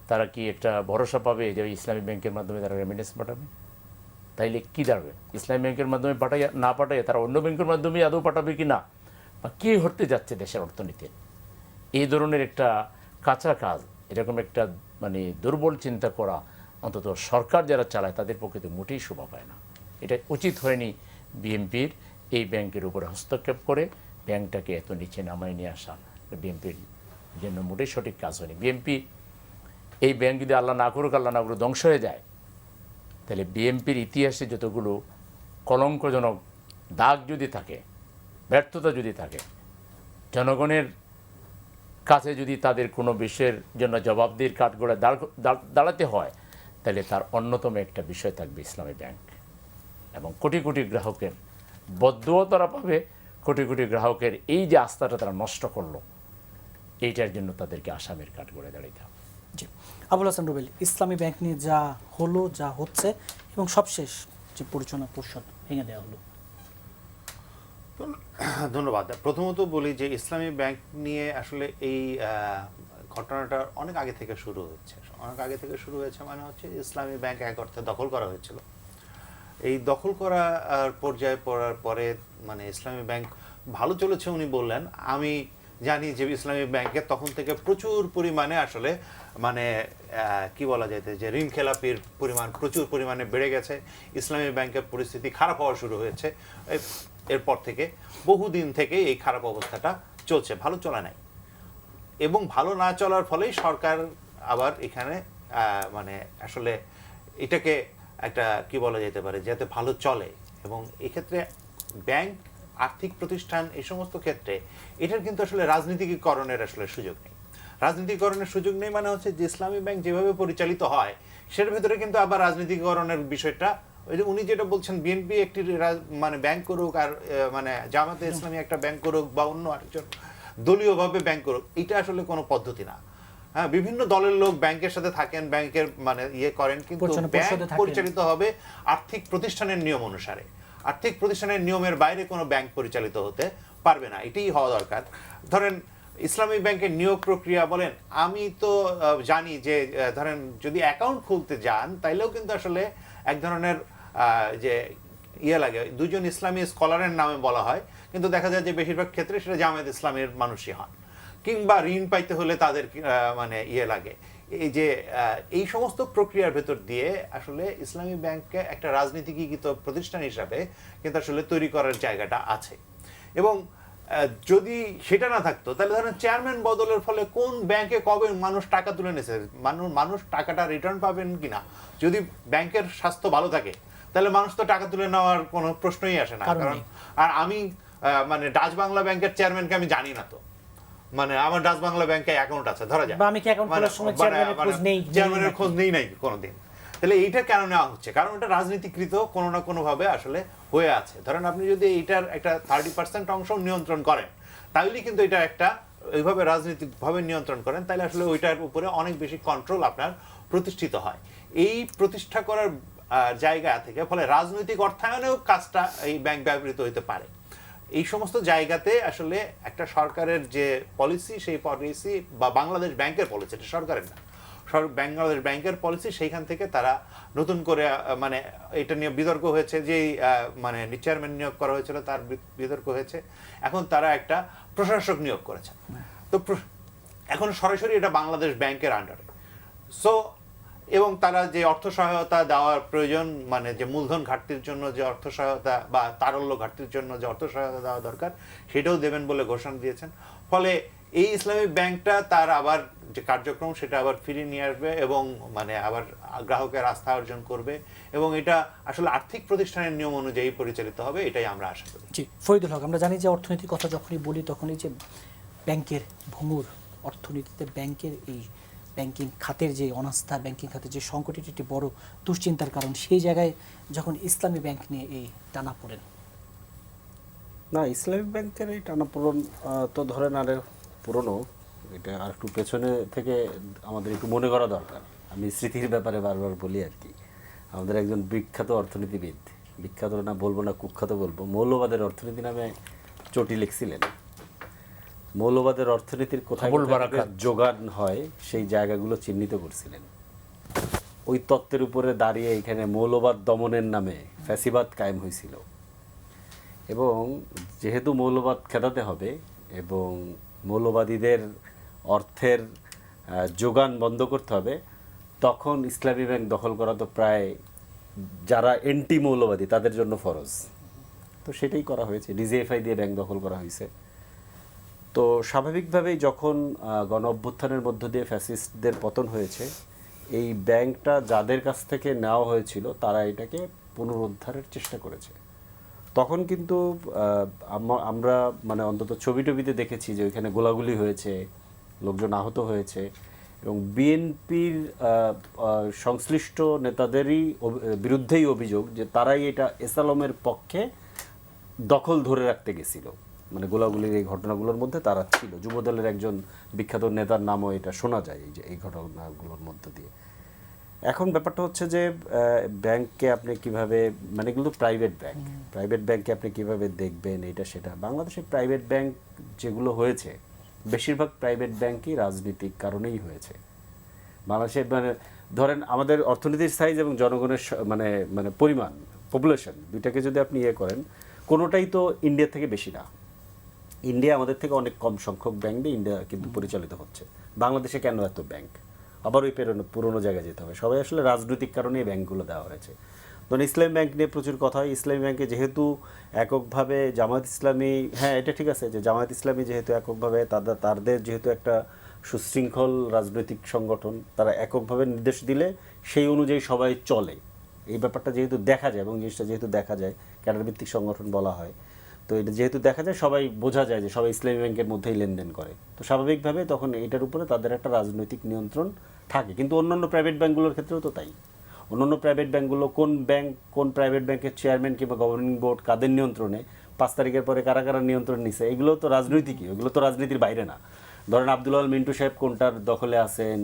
তারা কি একটা ভরসা পাবে যে ইসলামী ব্যাংকের মাধ্যমে তারা রেমিটেন্স পাঠাবে? তাইলে কি দাঁড়াবে? ইসলামী ব্যাংকের মাধ্যমে না পাঠায় তারা অন্য ব্যাংকের মাধ্যমে আদৌ পাঠাবে কি না, বা কী হতে যাচ্ছে দেশের অর্থনীতির, এই ধরনের একটা কাঁচা কাজ, এরকম একটা মানে দুর্বল চিন্তা করা অন্তত সরকার যারা চালায় তাদের পক্ষে তো মোটেই শোভা পায় না। এটা উচিত হয়নি বিএনপির এই ব্যাংকের উপরে হস্তক্ষেপ করে ব্যাংকটাকে এত নিচে নামায় নিয়ে আসা, বিএনপির জন্য মোটেই সঠিক কাজ হয়নি। বিএনপি এই ব্যাংক যদি আল্লাহ না করুক ধ্বংস হয়ে যায়, তাহলে বিএনপির ইতিহাসে যতগুলো কলঙ্কজনক দাগ যদি থাকে, ব্যর্থতা যদি থাকে, জনগণের কাছে যদি তাদের কোনো বিষয়ের জন্য জবাবদিহির কাঠগড়ায় দাঁড়াতে হয়, তাহলে তার অন্যতম একটা বিষয় থাকবে ইসলামী ব্যাংক। এবং কোটি কোটি গ্রাহকের বদদুয়াও তারা পাবে, কোটি কোটি গ্রাহকের এই যে আস্থাটা তারা নষ্ট করলো, এইটার জন্য তাদেরকে আসামের কাঠগড়ায় দাঁড়াতে হবে। জি, আবুল হাসান রুবেল, ইসলামী ব্যাংক নিয়ে যা হলো, যা হচ্ছে এবং সবশেষ যে পরিচালনা পর্ষদ ভেঙে দেওয়া হলো। ধন্যবাদ। প্রথমত বলি যে ইসলামী ব্যাংক নিয়ে আসলে এই ঘটনাটা অনেক আগে থেকে শুরু হচ্ছে। অনেক আগে থেকে শুরু হয়েছে মানে হচ্ছে ইসলামী ব্যাংক এক অর্থে দখল করা হয়েছিল। এই দখল করা পর্যায়ে পড়ার পরে মানে ইসলামী ব্যাংক ভালো চলেছে উনি বললেন। আমি জানি যে ইসলামী ব্যাংকের তখন থেকে প্রচুর পরিমাণে আসলে মানে কি বলা যেতে যে ঋণ খেলাপির পরিমাণ প্রচুর পরিমাণে বেড়ে গেছে। ইসলামী ব্যাংকের পরিস্থিতি খারাপ হওয়া শুরু হয়েছে। এরপর থেকে বহুদিন থেকে এই খারাপ অবস্থাটা চলছে, ভালো চলা নাই। এবং ভালো না চলার ফলেই সরকার আবার এখানে মানে আসলে এটাকে একটা কি বলা যেতে পারে যাতে ভালো চলে। এবং এক্ষেত্রে ব্যাংক, আর্থিক প্রতিষ্ঠান এই সমস্ত ক্ষেত্রে এটার কিন্তু আসলে রাজনীতিকরণের আসলে সুযোগ নেই। রাজনীতিকরণের সুযোগ নেই মানে হচ্ছে যে ইসলামী ব্যাংক যেভাবে পরিচালিত হয় সেটার ভিতরে কিন্তু আবার রাজনীতিকরণের বিষয়টা, ওই যে উনি যেটা বলছেন বিএনপি একটি মানে ব্যাংক করুক আর মানে জামাতে ইসলামী একটা ব্যাংক করুক বা অন্য আরেকজন দলীয়ভাবে ব্যাংক করুক, এটা আসলে কোনো পদ্ধতি না। হ্যাঁ, বিভিন্ন দলের লোক ব্যাংকের সাথে থাকেন, ব্যাংকের মানে ইয়ে করেন, কিন্তু ব্যাংক পরিচালিত হবে আর্থিক প্রতিষ্ঠানের নিয়ম অনুসারে। আর্থিক প্রতিষ্ঠানের নিয়মের বাইরে কোনো ব্যাংক পরিচালিত হতে পারবে না, এটাই হওয়া দরকার। ধরেন ইসলামী ব্যাংকের নিয়োগ প্রক্রিয়া বলেন, আমি তো জানি যে ধরেন যদি অ্যাকাউন্ট খুলতে যান তাইলেও কিন্তু আসলে এক ধরনের যে ইয়ে লাগে, দুজন ইসলামী স্কলারের নামে বলা হয়, কিন্তু দেখা যায় যে বেশিরভাগ ক্ষেত্রে সেটা জামায়াত ইসলামের মানুষই হন। কিংবা ঋণ পাইতে হলে তাদের মানে ইয়ে লাগে। এই যে এই সমস্ত প্রক্রিয়ার ভেতর দিয়ে আসলে ইসলামী ব্যাংককে একটা রাজনীতিকৃত প্রতিষ্ঠান হিসাবে কিন্তু আসলে তৈরি করার জায়গাটা আছে। এবং যদি সেটা না থাকতো তাহলে ধরেন চেয়ারম্যান বদলের ফলে কোন ব্যাংকে কবে মানুষ টাকা তুলে নিয়েছে, মানুষ টাকাটা রিটার্ন পাবেন কিনা, যদি ব্যাংকের স্বাস্থ্য ভালো থাকে তাহলে মানুষ তো টাকা তুলে নেওয়ার কোনো প্রশ্নই আসে না। কারণ আর আমি মানে ডাচ বাংলা ব্যাংকের চেয়ারম্যানকে আমি জানি না, তো মানে আমার ডাচ বাংলা ব্যাংকে অ্যাকাউন্ট আছে ধরা যায়, আমি কি অ্যাকাউন্ট খোলার সময় চেয়ারম্যানের খোঁজ নেই নাকি কোনোদিন? তাহলে এইটা কেন নেওয়া হচ্ছে? কারণ এটা রাজনীতিকৃত কোনো না কোনো ভাবে আসলে হয়ে আছে। ধরেন আপনি যদি এইটার একটা 30% অংশ নিয়ন্ত্রণ করেন, তাহলে কিন্তু এটা একটা এইভাবে রাজনৈতিকভাবে নিয়ন্ত্রণ করেন, তাহলে আসলে ওইটার উপরে অনেক বেশি কন্ট্রোল আপনার প্রতিষ্ঠিত হয়। এই প্রতিষ্ঠা করার জায়গা থেকে ফলে রাজনৈতিক অর্থায়নেও কাজটা এই ব্যাংক ব্যবহৃত হতে পারে। এই সমস্ত জায়গাতে আসলে একটা সরকারের যে পলিসি, সেই পলিসি বা বাংলাদেশ ব্যাংকের পলিসি, এটা সরকারের না, বাংলাদেশ ব্যাংকের পলিসি, সেইখান থেকে তারা নতুন করে মানে এটা নিয়ে বিতর্ক হয়েছে, যে মানে চেয়ারম্যান নিয়োগ করা হয়েছিল তার বিতর্ক হয়েছে। এখন তারা একটা প্রশাসক নিয়োগ করেছে, তো এখন সরাসরি এটা বাংলাদেশ ব্যাংকের আন্ডারে। সো এবং তারা যে অর্থ সহায়তা দেওয়ার প্রয়োজন, মানে যে মূলধন ঘাটতির জন্য যে অর্থ সহায়তা বা তারল্য ঘাটতির জন্য যে অর্থ সহায়তা দেওয়া দরকার সেটাও দেবেন বলে ঘোষণা দিয়েছেন। ফলে এই ইসলামী ব্যাংকটা তার আবার যে কার্যক্রম সেটা আবার ফিরিয়ে নিয়ে আসবে এবং মানে আবার গ্রাহকের আস্থা অর্জন করবে, এবং এটা আসলে আর্থিক প্রতিষ্ঠানের নিয়ম অনুযায়ী পরিচালিত হবে, এটাই আমরা আশা করি। জি, ফরিদুল হক, আমরা জানি যে অর্থনীতির কথা যখনই বলি তখনই যে ব্যাংকের ভঙ্গুর অর্থনীতিতে ব্যাংকের এই ব্যাংকিং খাতের যে অনাস্থা, ব্যাংকিং খাতের যে সংকট, এটি একটি বড় দুশ্চিন্তার কারণ। সেই জায়গায় যখন ইসলামী ব্যাংক নিয়ে এই টানাপোড়েন, না ইসলামী ব্যাংকের এই টানাপোড়েন তো ধরেন আরে পুরনো, এটা আর একটু পেছনে থেকে আমাদের একটু মনে করা দরকার। আমি স্মৃতির ব্যাপারে বারবার বলি আর কি, আমাদের একজন বিখ্যাত অর্থনীতিবিদ, বিখ্যাত না বলবো না কুখ্যাত বলবো, মৌলবাদের অর্থনীতি নামে চটি লিখছিলেন। মৌলবাদের অর্থনীতির কোথায় আবুল কোথায় বারাকাত। থেকে যোগান হয় সেই জায়গাগুলো চিহ্নিত করছিলেন। ওই তত্ত্বের উপরে দাঁড়িয়ে এখানে মৌলবাদ দমনের নামে ফ্যাসিবাদ কায়েম হয়েছিল। এবং যেহেতু মৌলবাদ খেদাতে হবে এবং মৌলবাদীদের অর্থের যোগান বন্ধ করতে হবে, তখন ইসলামী ব্যাংক দখল করা তো প্রায় যারা এন্টি মৌলবাদী তাদের জন্য ফরজ। তো সেটাই করা হয়েছে, ডিজিএফআই দিয়ে ব্যাংক দখল করা হয়েছে। তো স্বাভাবিকভাবেই যখন গণ অভ্যুত্থানের মধ্য দিয়ে ফ্যাসিস্টদের পতন হয়েছে, এই ব্যাংকটা যাদের কাছ থেকে নেওয়া হয়েছিল তারা এটাকে পুনরুদ্ধারের চেষ্টা করেছে। তখন কিন্তু আমরা মানে অন্তত ছবি টবিতে দেখেছি যে ওইখানে গোলাগুলি হয়েছে, লোকজন আহত হয়েছে এবং বিএনপির সংশ্লিষ্ট নেতাদেরই বিরুদ্ধেই অভিযোগ যে তারাই এটা এসালমের পক্ষে দখল ধরে রাখতে গেছিল। মানে গোলাগুলির এই ঘটনাগুলোর মধ্যে তারা ছিল। যুবদলের একজন বিখ্যাত নেতার নামও এটা শোনা যায় এই যে এই ঘটনাগুলোর মধ্য দিয়ে। এখন ব্যাপারটা হচ্ছে যে ব্যাংককে আপনি কিভাবে, মানে এগুলো প্রাইভেট ব্যাংক, প্রাইভেট ব্যাংককে আপনি কিভাবে দেখবেন এটা সেটা। বাংলাদেশের প্রাইভেট ব্যাংক যেগুলো হয়েছে বেশিরভাগ প্রাইভেট ব্যাংকই রাজনৈতিক কারণেই হয়েছে। বাংলাদেশের মানে ধরেন আমাদের অর্থনীতির সাইজ এবং জনগণের মানে মানে পরিমাণ, পপুলেশন, দুইটাকে যদি আপনি ইয়ে করেন, কোনোটাই তো ইন্ডিয়া থেকে বেশি না। ইন্ডিয়া আমাদের থেকে অনেক কম সংখ্যক ব্যাংক দিয়ে ইন্ডিয়া কিন্তু পরিচালিত হচ্ছে। বাংলাদেশে কেন এত ব্যাংক? আবার ওই পুরোনো জায়গায় যেতে হবে। সবাই আসলে রাজনৈতিক কারণে এই ব্যাংকগুলো দেওয়া হয়েছে। ধরুন ইসলামী ব্যাংক নিয়ে প্রচুর কথা হয়। ইসলামী ব্যাংকে যেহেতু এককভাবে জামায়াত ইসলামী, হ্যাঁ এটা ঠিক আছে যে জামায়াত ইসলামী যেহেতু এককভাবে তাদের যেহেতু একটা সুশৃঙ্খল রাজনৈতিক সংগঠন, তারা এককভাবে নির্দেশ দিলে সেই অনুযায়ী সবাই চলে, এই ব্যাপারটা যেহেতু দেখা যায় এবং জিনিসটা যেহেতু দেখা যায়, ক্যাডার ভিত্তিক সংগঠন বলা হয়, তো এটা যেহেতু দেখা যায় সবাই বোঝা যায় যে সবাই ইসলামী ব্যাংকের মধ্যেই লেনদেন করে, তো স্বাভাবিকভাবে তখন এটার উপরে তাদের একটা রাজনৈতিক নিয়ন্ত্রণ থাকে। কিন্তু অন্যান্য প্রাইভেট ব্যাংকগুলোর ক্ষেত্রেও তো তাই। অন্যান্য প্রাইভেট ব্যাংকগুলো কোন প্রাইভেট ব্যাংকের চেয়ারম্যান কিংবা গভর্নিং বোর্ড কাদের নিয়ন্ত্রণে, 5 তারিখের পরে কারা কারা নিয়ন্ত্রণ নিছে, এগুলো তো রাজনৈতিকই, ওগুলো তো রাজনীতির বাইরে না। ধরেন আব্দুল আল মিন্টু সাহেব কোনটার দখলে আছেন,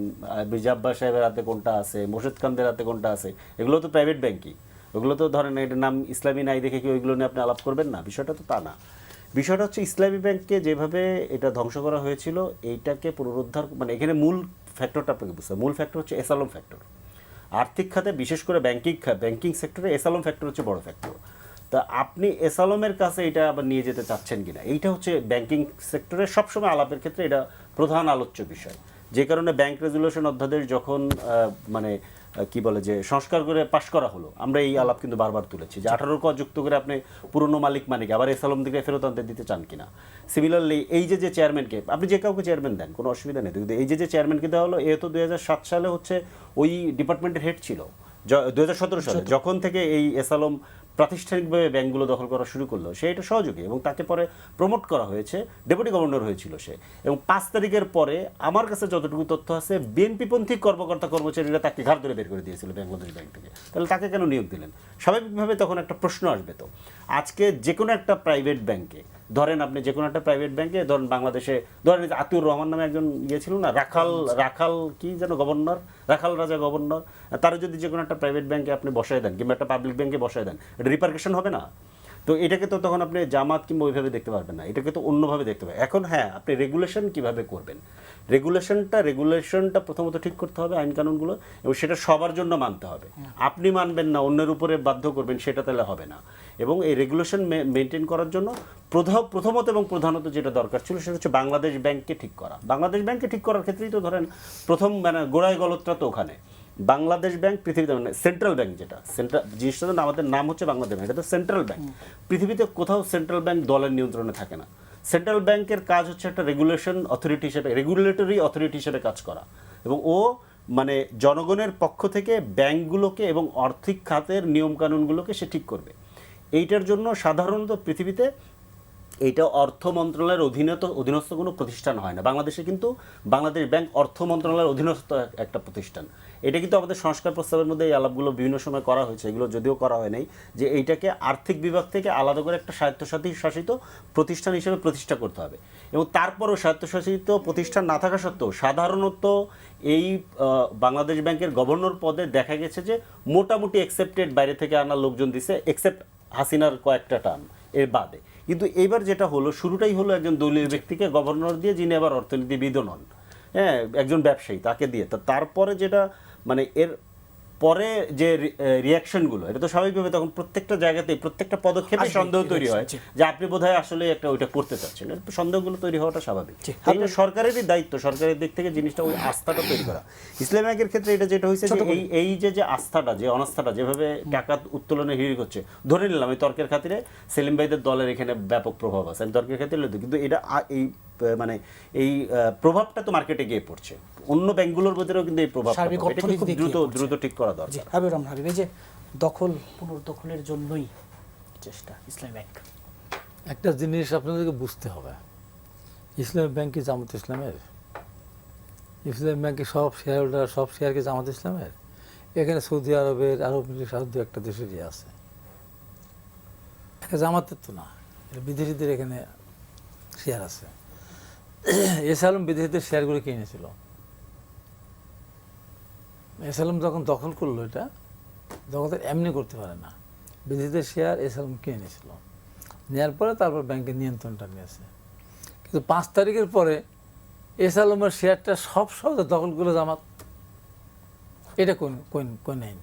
মির্জা আব্বাস সাহেবের হাতে কোনটা আছে, মোর্শেদ খানদের হাতে কোনটা আছে, এগুলো তো প্রাইভেট ব্যাংকই। ওগুলো তো ধরেন এটার নাম ইসলামী নাই দেখে কি ওইগুলো নিয়ে আপনি আলাপ করবেন না, বিষয়টা তো তা না। বিষয়টা হচ্ছে ইসলামী ব্যাংককে যেভাবে এটা ধ্বংস করা হয়েছিল, এইটাকে পুনরুদ্ধার, মানে এখানে মূল ফ্যাক্টরটা আপনাকে বুঝতে হবে। মূল ফ্যাক্টর হচ্ছে এসালম ফ্যাক্টর। আর্থিক খাতে বিশেষ করে ব্যাংকিং সেক্টরে এসালম ফ্যাক্টর হচ্ছে বড় ফ্যাক্টর। তা আপনি এসালমের কাছে এটা আবার নিয়ে যেতে চাচ্ছেন কিনা, এইটা হচ্ছে ব্যাংকিং সেক্টরের সবসময় আলাপের ক্ষেত্রে এটা প্রধান আলোচ্য বিষয়। যে কারণে ব্যাংক রেজুলেশন অধ্যাদেশ যখন মানে কি বলে যে সংস্কার করে পাশ করা হলো, আমরা এই আলাপ কিন্তু বারবার তুলেছি যে 18 ক যুক্ত করে আপনি পুরনো মালিক আবার এসালম দিকে ফেরত আনতে দিতে চান কিনা। সিমিলারলি এই যে চেয়ারম্যানকে আপনি যে কাউকে চেয়ারম্যান দেন, কোনো অসুবিধা নেই, কিন্তু এই যে চেয়ারম্যানকে দেওয়া হলো, এ তো 2007 সালে হচ্ছে ওই ডিপার্টমেন্টের হেড ছিল। 2017 সালে যখন থেকে এই এসালম প্রাতিষ্ঠানিকভাবে ব্যাংকগুলো দখল করা শুরু করলো, সে এটা সহযোগী এবং তাকে পরে প্রমোট করা হয়েছে, ডেপুটি গভর্নর হয়েছিল সে। এবং 5 তারিখের পরে আমার কাছে যতটুকু তথ্য আছে, বিএনপিপন্থী কর্মকর্তা কর্মচারীরা তাকে ঘাড় ধরে বের করে দিয়েছিল বাংলাদেশ ব্যাংক থেকে। তাহলে তাকে কেন নিয়োগ দিলেন? স্বাভাবিকভাবে তখন একটা প্রশ্ন আসবে। তো আজকে যে কোনো একটা প্রাইভেট ব্যাংকে ধরেন, আপনি যে কোনো একটা প্রাইভেট ব্যাংকে ধরেন, বাংলাদেশে ধরেন আতিউর রহমান নামে একজন ছিল না, রাখাল কি যেন গভর্নর, রাখাল রাজা গভর্নর, তারা যদি যে কোনো একটা প্রাইভেট ব্যাংকে আপনি বসায় দেন কিংবা একটা পাবলিক ব্যাংকে বসায় দেন, এটা রিপারকেশন হবে না? তো এটাকে তো তখন আপনি জামাত কিংবা ওইভাবে দেখতে পারবেন না, এটাকে তো অন্যভাবে দেখতে পাবেন। এখন হ্যাঁ, আপনি রেগুলেশন কিভাবে করবেন, রেগুলেশনটা প্রথমত ঠিক করতে হবে, আইন কানুনগুলো, এবং সেটা সবার জন্য মানতে হবে। আপনি মানবেন না, অন্যের উপরে বাধ্য করবেন, সেটা তাহলে হবে না। এবং এই রেগুলেশন মেনটেন করার জন্য প্রথমত এবং প্রধানত যেটা দরকার ছিল সেটা হচ্ছে বাংলাদেশ ব্যাংককে ঠিক করা। বাংলাদেশ ব্যাংককে ঠিক করার ক্ষেত্রেই তো ধরেন প্রথম মানে গোড়ায় গলতটা তো ওখানে। বাংলাদেশ ব্যাংক পৃথিবীতে মানে সেন্ট্রাল ব্যাংক, যেটা সেন্ট্রাল জিনিসটা আমাদের নাম হচ্ছে বাংলাদেশ ব্যাংক, এটা তো সেন্ট্রাল ব্যাংক। পৃথিবীতে কোথাও সেন্ট্রাল ব্যাংক দলের নিয়ন্ত্রণে থাকে না। সেন্ট্রাল ব্যাংকের কাজ হচ্ছে একটা রেগুলেটরি অথরিটি হিসেবে কাজ করা, এবং ও মানে জনগণের পক্ষ থেকে ব্যাংকগুলোকে এবং আর্থিক খাতের নিয়মকানুনগুলোকে সে ঠিক করবে। এইটার জন্য সাধারণত পৃথিবীতে এইটা অর্থ মন্ত্রণালয়ের অধীনস্থ কোনো প্রতিষ্ঠান হয় না। বাংলাদেশে কিন্তু বাংলাদেশ ব্যাংক অর্থ মন্ত্রণালয়ের অধীনস্থ একটা প্রতিষ্ঠান। এটা কিন্তু আমাদের সংস্কার প্রস্তাবের মধ্যে এই আলাপগুলো বিভিন্ন সময় করা হয়েছে, এগুলো যদিও করা হয় নাই, যে এইটাকে আর্থিক বিভাগ থেকে আলাদা করে একটা স্বায়ত্তশাসিত প্রতিষ্ঠান হিসেবে প্রতিষ্ঠা করতে হবে। এবং তারপরও স্বায়ত্তশাসিত প্রতিষ্ঠান না থাকা সত্ত্বেও সাধারণত এই বাংলাদেশ ব্যাংকের গভর্নর পদে দেখা গেছে যে মোটামুটি অ্যাকসেপ্টেড, বাইরে থেকে আনা লোকজন দিছে, এক্সেপ্ট হাসিনার কয়েকটা টার্ম এর বাদে। কিন্তু এইবার যেটা হলো, শুরুটাই হলো একজন দলীয় ব্যক্তিকে গভর্নর দিয়ে, যিনি আবার অর্থনীতিবিদও নন, হ্যাঁ, একজন ব্যবসায়ী, তাকে দিয়ে। তো তারপরে যেটা মানে এর পরে যে রিয়াকশনগুলো, এটা তো স্বাভাবিকভাবে তখন প্রত্যেকটা জায়গাতেই প্রত্যেকটা পদক্ষেপে আসবেই, সন্দেহ তৈরি হয় জি। যে আপনি বোধহয় আসলে একটা ওইটা করতে চাচ্ছেন। এর সন্দেহগুলো তৈরি হওয়াটা স্বাভাবিক। জি। এইটা সরকারেরই দায়িত্ব, সরকারের দিক থেকে জিনিসটা ওই আস্থাটা তৈরি করা। ইসলামী ব্যাংকের ক্ষেত্রে এটা যেটা হয়েছে যে এই যে আস্থাটা, যে অনাস্থাটা, যেভাবে টাকা উত্তোলনে হিড়িক হচ্ছে, ধরে নিলাম এই তর্কের খাতিরে সেলিম ভাইদের দলের এখানে ব্যাপক প্রভাব আছে, আমি তর্কের খাতিরে লইতে, কিন্তু এটা এই মানে এই প্রভাবটা তো মার্কেটে গিয়ে পড়ছে, অন্য ব্যাংকগুলোর ভিতরেও কিন্তু এই প্রভাব সার্বিক অর্থনীতি খুব দিকে দ্রুত পড়ছে। দ্রুত ঠিক করা জি দরকার। হাবিবুর রহমান হাবিব, এই যে পুনর্দখলের জন্যই চেষ্টা ইসলামী ব্যাংক। একটা জিনিস আপনাদেরকে বুঝতে হবে, ইসলামী ব্যাংক কি জামাত ইসলামের? ইসলামী ব্যাংকে সব শেয়ার হোল্ডার, সব শেয়ার কি জামাত ইসলামের? এখানে সৌদি আরবের, আরব মিলির দু একটা দেশেরই আছে, এটা জামাতের তো না, এটা বিদেশিদের এখানে শেয়ার আছে। এসালম বিদেশিদের শেয়ারগুলো কিনেছিল। এসালম যখন দখল করলো, এটা দখল তো এমনি করতে পারে না, বিদেশিদের শেয়ার এসালম কিনে নিয়েছিল, নেওয়ার পরে তারপর ব্যাংকের নিয়ন্ত্রণটা নিয়েছে। কিন্তু 5 তারিখের পরে এসালমের শেয়ারটা সব দখল করলো জামাত। এটা কোন আইন?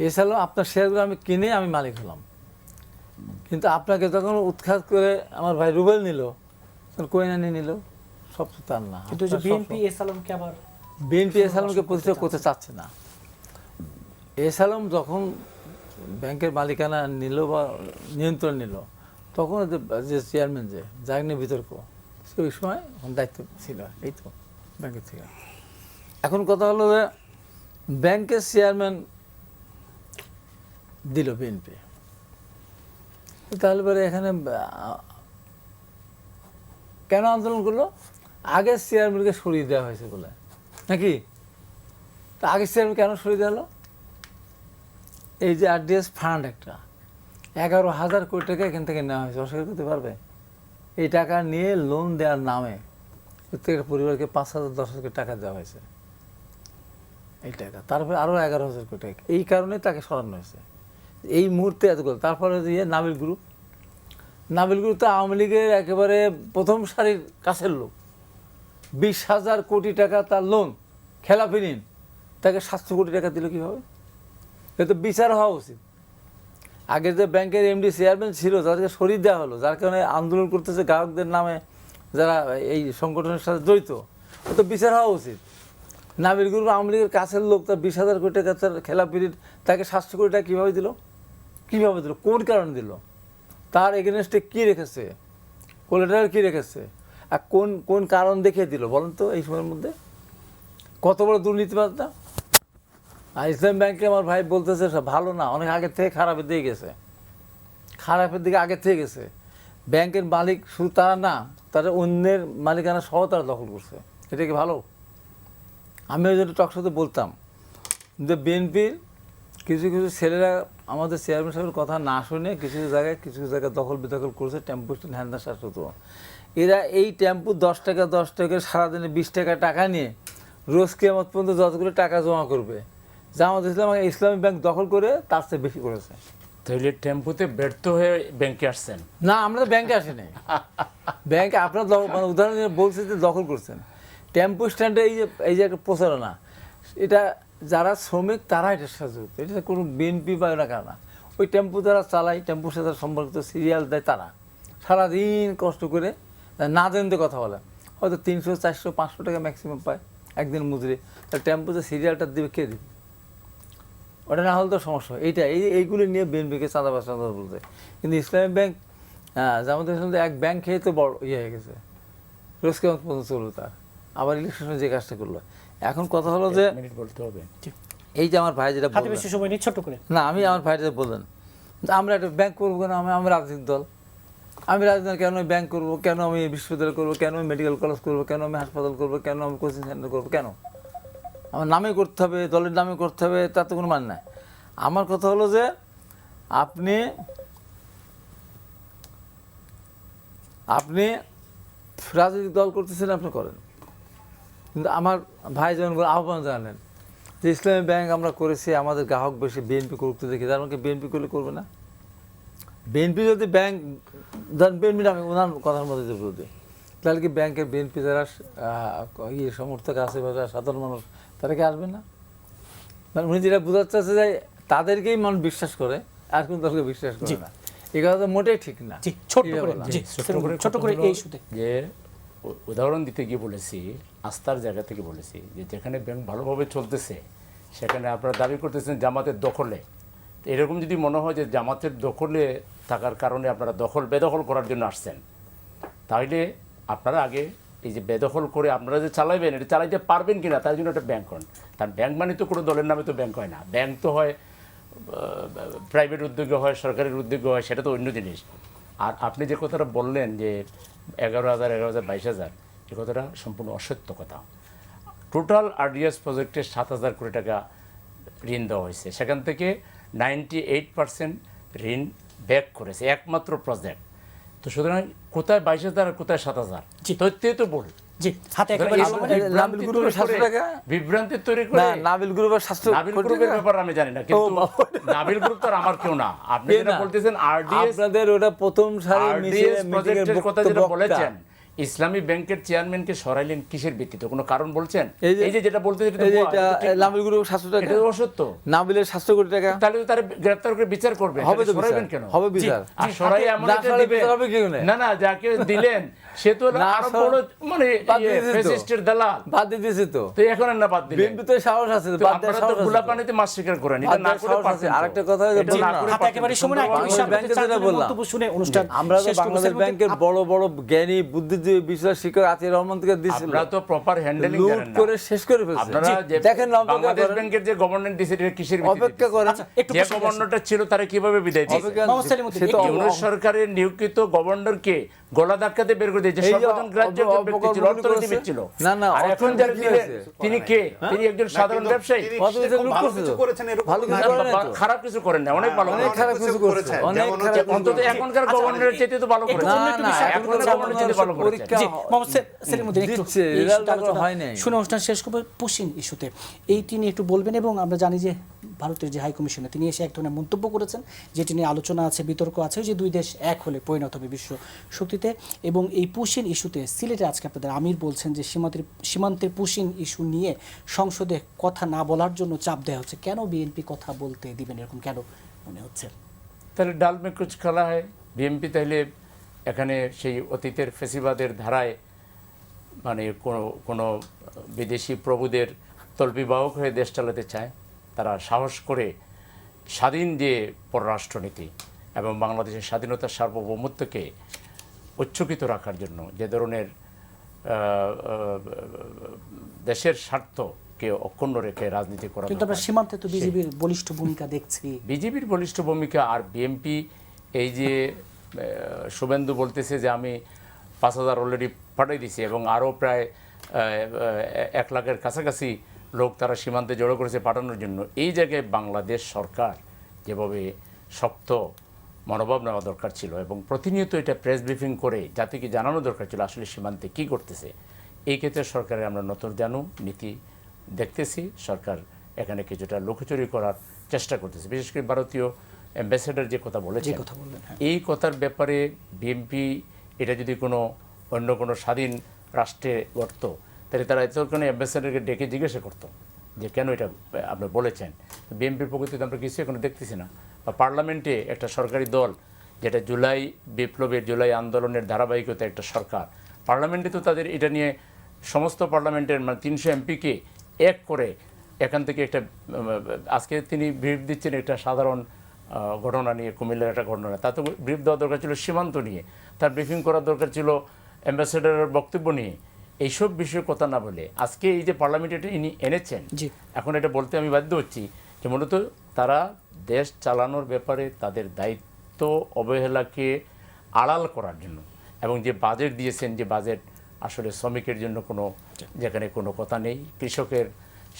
এসালম আপনার শেয়ারগুলো আমি কিনে আমি মালিক হলাম, কিন্তু আপনাকে যখন উৎখাত করে আমার ভাই রুবেল নিল, তখন কোন আইনে নিল? সব তো তার না। কিন্তু যে বিএনপি এসালমকে আবার বিএনপি এসালমকে প্রতিষ্ঠা করতে চাচ্ছে না। এসালম যখন ব্যাংকের মালিকানা নিল বা নিয়ন্ত্রণ নিল, তখন যে চেয়ারম্যান যার নিয়ে বিতর্ক, সে ওই সময় দায়িত্ব ছিল এই তো ব্যাংকের থেকে। এখন কথা হলো যে ব্যাংকের চেয়ারম্যান দিল বিএনপি, তাহলে পরে এখানে কেন আন্দোলন করলো? আগের চেয়ারম্যানকে সরিয়ে দেওয়া হয়েছে বলে নাকি? তা আগের চেয়ারম্যান কেন সরিয়ে দেওয়া হলো? এই যে আরডিএস ফান্ড একটা 11,000 কোটি টাকা এখান থেকে নেওয়া হয়েছে, অস্বীকার করতে পারবে? এই টাকা নিয়ে লোন দেওয়ার নামে প্রত্যেকটা পরিবারকে 5,000-10,000 টাকা দেওয়া হয়েছে, এই টাকা। তারপরে আরও 11,000 কোটি টাকা, এই কারণে তাকে সরানো হয়েছে এই মুহূর্তে এতগুলো। তারপরে দিয়ে নাবিল গ্রুপ তো আওয়ামী লীগের একেবারে প্রথম সারির কাছের লোক, 20,000 কোটি টাকা তার লোন, খেলাপি ঋণ, তাকে 700 কোটি টাকা দিল কীভাবে? এ তো বিচার হওয়া উচিত। আগে যে ব্যাংকের এমডি চেয়ারম্যান ছিল, তাদেরকে সরিয়ে দেওয়া হলো, যার কারণে আন্দোলন করতেছে গ্রাহকদের নামে যারা এই সংগঠনের সাথে জড়িত, ও তো বিচার হওয়া উচিত। নাবিল গ্রুপ আওয়ামী লীগের কাছের লোক, তার 20,000 কোটি টাকা তার খেলাপি ঋণ, তাকে 700 কোটি টাকা কীভাবে দিল? কোন কারণে দিল? তার এগেনস্টে কী রেখেছে? কোলাটেরাল কী রেখেছে? আর কোন কারণ দেখিয়ে দিল বলেন তো? এই সময়ের মধ্যে কত বড় দুর্নীতিবাদটা! আর ইসলাম ব্যাংকে আমার ভাই বলতেছে ভালো না, অনেক আগের থেকে খারাপের দিকে গেছে, আগের থেকে গেছে। ব্যাংকের মালিক শুধু তারা না, তারা অন্যের মালিকানা সহ তারা দখল করছে। এটা কি ভালো? আমি ওই জন্য টকশোতে বলতাম যে বিএনপির কিছু ছেলেরা আমাদের চেয়ারম্যান সাহেবের কথা না শুনে কিছু জায়গায় দখল বিদখল করছে, টেম্পো স্ট্যান্ড হ্যান্ডা শাসত। এরা এই টেম্পো 10 টাকা সারাদিনে 20 টাকা নিয়ে রোজ কিয়ামত পর্যন্ত যতগুলো টাকা জমা করবে, জামাত ইসলামী ব্যাংক দখল করে তার চেয়ে বেশি করেছে। তাহলে টেম্পোতে ব্যর্থ হয়ে ব্যাংকে আসছেন? না, আমরা তো ব্যাংকে আসিনি। ব্যাংকে আপনার মানে উদাহরণ বলছে যে দখল করছেন। টেম্পো স্ট্যান্ডে এই যে একটা প্রচারণা, এটা যারা শ্রমিক তারা এটার সাথে যুক্ত, এটা কোনো বিএনপি বা এলাকা না। ওই টেম্পো যারা চালায়, টেম্পোর সাথে সম্পর্কিত সিরিয়াল দেয় তারা, সারাদিন কষ্ট করে না জানতে কথা বলে, হয়তো 300, 400, 500 টাকা ম্যাক্সিমাম পায় একদিন মজুরি। তাহলে টেম্পোতে সিরিয়ালটা দেবে কে দিবে? ওটা না হলে তো সমস্যা। এইগুলি নিয়ে বিএনপিকে চাঁদাবাজ বলতে। কিন্তু ইসলামী ব্যাংক, জামাত ইসলামী এক ব্যাংক খেয়ে তো বড় হয়ে গেছে, রোজ কেমন পর্যন্ত চললো তার। আবার ইলেকশনে যে কাজটা করলো। এখন কথা হলো যে মিনিট বলতে হবে। এই যে আমার ভাই যেটা হাতে বেশি সময় নিয়ে ছোট্ট করে না, আমি আমার ভাই যেটা বললেন, আমরা একটা ব্যাংক করবো কেন? আমি রাজনৈতিক দল, আমি রাজনীতি কেন ব্যাংক করবো, কেন আমি বিশ্ববিদ্যালয় করবো, কেন আমি মেডিকেল কলেজ করবো, কেন আমি হাসপাতাল করবো, কেন আমি কোচিং সেন্টার করবো? কেন আমার নামে করতে হবে, দলের নামে করতে হবে? তার তো কোনো মানে নাই। আমার কথা হলো যে আপনি রাজনৈতিক দল করতেছেন, আপনি করেন, কিন্তু আমার ভাই যেমন আহ্বান জানালেন যে ইসলামী ব্যাংক আমরা করেছি, আমাদের গ্রাহক বেশি, বিএনপি করতে দেখি, তার মানে বিএনপি করলে করবে না? বিএনপি যদি ব্যাংক ধরেন বিএনপি আমি ওনার কথার মধ্যে যে বিরোধী, তাহলে কি ব্যাংকের বিএনপি যারা সমর্থক আছে বা যারা সাধারণ মানুষ তারা কি আসবে না? মানে উনি যেটা বোঝাতে চাচ্ছে যে তাদেরকেই মানুষ বিশ্বাস করে, আর কোন দলকে বিশ্বাস করে না, এই কথা তো মোটেই ঠিক না। জি ছোট্ট করে জি ছোট্ট করে এই ইস্যুতে যে উদাহরণ দিতে গিয়ে বলেছি, আস্থার জায়গা থেকে বলেছি যে যেখানে ব্যাংক ভালোভাবে চলতেছে সেখানে আপনারা দাবি করতেছেন জামাতের দখলে। এরকম যদি মনে হয় যে জামাতের দখলে থাকার কারণে আপনারা বেদখল করার জন্য আসছেন, তাহলে আপনারা আগে এই যে বেদখল করে আপনারা যে চালাইবেন, এটা চালাইতে পারবেন কিনা তার জন্য একটা ব্যাংক করেন। কারণ ব্যাংক মানে তো কোনো দলের নামে তো ব্যাংক হয় না, ব্যাংক তো হয় প্রাইভেট উদ্যোগে হয়, সরকারের উদ্যোগে হয়, সেটা তো অন্য জিনিস। আর আপনি যে কথাটা বললেন যে 11,000, 11,000, 22,000, এ কথাটা সম্পূর্ণ অসত্য কথা। টোটাল আরডিএস প্রজেক্টে 7,000 কোটি টাকা ঋণ দেওয়া হয়েছে, সেখান থেকে 98% ঋণ ব্যাক করেছে একমাত্র প্রজেক্ট। তো সুতরাং কোথায় 22,000 আর কোথায় 7,000 তথ্যই তো বল। জি হাতে একেবারে নাবিল গ্রুপের 700 টাকা বিভ্রান্তি তৈরি করে না, নাবিল গ্রুপের 700 নাবিল কোটি গ্রুপের টাকা? ব্যাপার আমি জানি না, কিন্তু নাবিল গ্রুপ তো আর আমার কেউ না। আপনি যেটা বলতেছেন আরডিএস, আপনাদের ওটা প্রথম সারির আরডিএস মিটিংয়ের প্রজেক্টের কথা যেটা বক্তা। বলেছেন, ইসলামী ব্যাংকের চেয়ারম্যানকে সরাইলেন কিসের ভিত্তিতে? কোনো কারণ বলছেন? এই যে- এই যে যেটা বলতে এই যে এটা নাবিল গ্রুপের 700 টাকা, এটা তো অসত্য। নাবিলের 700 কোটি টাকা তাহলে তো তারা গ্রেফতার করে বিচার করবে, হবে তো সরাইবেন বিচার, কেন? হবে বিচার। আর সরাই এমন না একটা সরাই দিবেন, বিচার হবে কি করে? না যাকে দিলেন সে তো না আরো সর- বড় মানে বাদ দিয়ে দিয়েছে তো। ফ্যাসিস্টের দালাল। বাদ দিয়ে দিয়েছে তো, তো এখন আর না বাদ দিলেন। বিএনপি তো সাহস আছে, তো বাদ দেওয়ার আপনারা তো সাহস আছে গোলা তো। পানিতে মাছ শিকার করেন, বাদ এটা না দেওয়ার করে সাহস আছে। পারতেন তো। আরেকটা কথা যে এটা না বললাম, করে হাতে একেবারে সময় না, বাংলাদেশ একটু ব্যাংকের যেটা চারজনের বললাম, বক্তব্য শুনে অনুষ্ঠান আমরা তো শেষ করবো। বাংলাদেশ ব্যাংকের বড় বড় জ্ঞানী বুদ্ধিজীবী বিশ্লেষক শিক্ষক আতিউর রহমান থেকে দিয়েছিল, আপনারা তো প্রপার হ্যান্ডেলিং লুট করেন না। করে শেষ করে ফেলছে। আপনারা যে দেখেন না, অপেক্ষা বাংলাদেশ করেন, ব্যাংকের যে গভর্নর দিয়েছে এটা কিসের ভিত্তিতে? অপেক্ষা করেন, আচ্ছা, একটু যে প্রসঙ্গে আসি। গভর্নরটা ছিল তারা কিভাবে বিদায় দিয়েছে? অপেক্ষা- মোহাম্মদ সেলিমউদ্দিন, সে তো একটু- ইউনুস সরকারের নিয়োজিত গভর্নরকে গলা ধাক্কাতে বের করে দিয়েছে। এই যে সর্বজন গ্রাহ্য ব্যক্তি ছিল, অর্থনীতিবিদ ছিল। না, না, আর এখন যারা অর্থনীতিবিদ দিলেন আছে। তিনি কে? তিনি একজন সাধারণ ব্যবসায়ী। অথচ লুট ভালো করছে কিছু তো। করেছেন এরকম ভালো কিছু না। করেন নাই তো। খারাপ কিছু করেন না, অনেক ভালো অনেক করেছেন। খারাপ কিছু করেছে, অনেক যেমন খারাপ হচ্ছে কিছু অন্তত করেছে। এখনকার গভর্নরের চাইতে তো ভালো করেছেন। না, অন্য একটু না, বিষয়, এখনকার এখনকার গভর্নরের চাইতে ভালো করেছেন। পরীক্ষা জি মোহাম্মদ সেলিমউদ্দিন একটু দিচ্ছে, এই রেজাল্ট ইস্যুটা আলোচনা হয় নাই। শুনে অনুষ্ঠান শেষ করবো। পুশিন ইস্যুতে এইটি নিয়ে একটু বলবেন, এবং আমরা জানি যে ভারতের যে হাই কমিশনে তিনি এসে এক ধরনের মন্তব্য করেছেন যেটি নিয়ে আলোচনা আছে, বিতর্ক আছে, যে দুই দেশ এক হলে পরিণত হবে বিশ্ব শক্তিতে। এবং এই পুশিন ইস্যুতে সিলেটে আজকে আপনাদের আমির বলছেন যে সীমান্তের পুশিন ইস্যু নিয়ে সংসদে কথা না বলার জন্য চাপ দেওয়া হচ্ছে। কেন বিএনপি কথা বলতে দিবেন, এরকম কেন মনে হচ্ছে? তাহলে ডাল মে কুচ খেলা হয়। বিএনপি তাহলে এখানে সেই অতীতের ফেসিবাদের ধারায় মানে কোনো বিদেশি প্রভুদের তল্পিবাহক হয়ে দেশ চালাতে চায়। তারা সাহস করে স্বাধীন যে পররাষ্ট্রনীতি এবং বাংলাদেশের স্বাধীনতার সার্বভৌমত্বকে উচ্চকিত রাখার জন্য যে ধরনের দেশের স্বার্থকে অক্ষুণ্ণ রেখে রাজনীতি করা কিন্তু আমরা দরকার। সীমান্তে তো বিজেপির বলিষ্ঠ ভূমিকা দেখছি। বিজেপির বলিষ্ঠ ভূমিকা আর বিএনপি এই যে শুভেন্দু বলতেছে যে আমি 5,000 অলরেডি পাঠিয়ে দিছি এবং আরও প্রায় 1 লাখের কাছাকাছি লোক তারা সীমান্তে জড়ো করেছে পাঠানোর জন্য। এই জায়গায় বাংলাদেশ সরকার যেভাবে শক্ত মনোভাব নেওয়া দরকার ছিল এবং প্রতিনিয়ত এটা প্রেস ব্রিফিং করে জাতিকে জানানো দরকার ছিল আসলে সীমান্তে কী করতেছে। এই ক্ষেত্রে সরকারের আমরা নতুন নীতি দেখতেছি। সরকার এখানে কিছুটা লুকোচুরি করার চেষ্টা করতেছে, বিশেষ করে ভারতীয় অ্যাম্বাসেডর যে কথা বলেছেন, এই কথার ব্যাপারে বিএনপি এটা যদি অন্য কোনো স্বাধীন রাষ্ট্রে করতো তাহলে তারা এতক্ষণে অ্যাম্বাসেডরকে ডেকে জিজ্ঞাসা করতো যে কেন এটা আপনি বলেছেন। বিএনপির প্রকৃতিতে আমরা কিছু এখনো দেখতেছি না। বা পার্লামেন্টে একটা সরকারি দল যেটা জুলাই বিপ্লবের, জুলাই আন্দোলনের ধারাবাহিকতা একটা সরকার, পার্লামেন্টে তো তাদের এটা নিয়ে সমস্ত পার্লামেন্টের মানে 300 এমপিকে এক করে এখান থেকে একটা আজকে তিনি ব্রিফ দিচ্ছেন একটা সাধারণ ঘটনা নিয়ে, কুমিল্লার একটা ঘটনা। তার তো ব্রিফ দেওয়া দরকার ছিল সীমান্ত নিয়ে, তার ব্রিফিং করার দরকার ছিল অ্যাম্বাসেডারের বক্তব্য নিয়ে। এইসব বিষয়ে কথা না বলে আজকে এই যে পার্লামেন্টে এটা ইনি এনেছেন, এখন এটা বলতে আমি বাধ্য হচ্ছি যে মূলত তারা দেশ চালানোর ব্যাপারে তাদের দায়িত্ব অবহেলাকে আড়াল করার জন্য এবং যে বাজেট দিয়েছেন, যে বাজেট আসলে শ্রমিকের জন্য যেখানে কোনো কথা নেই, কৃষকের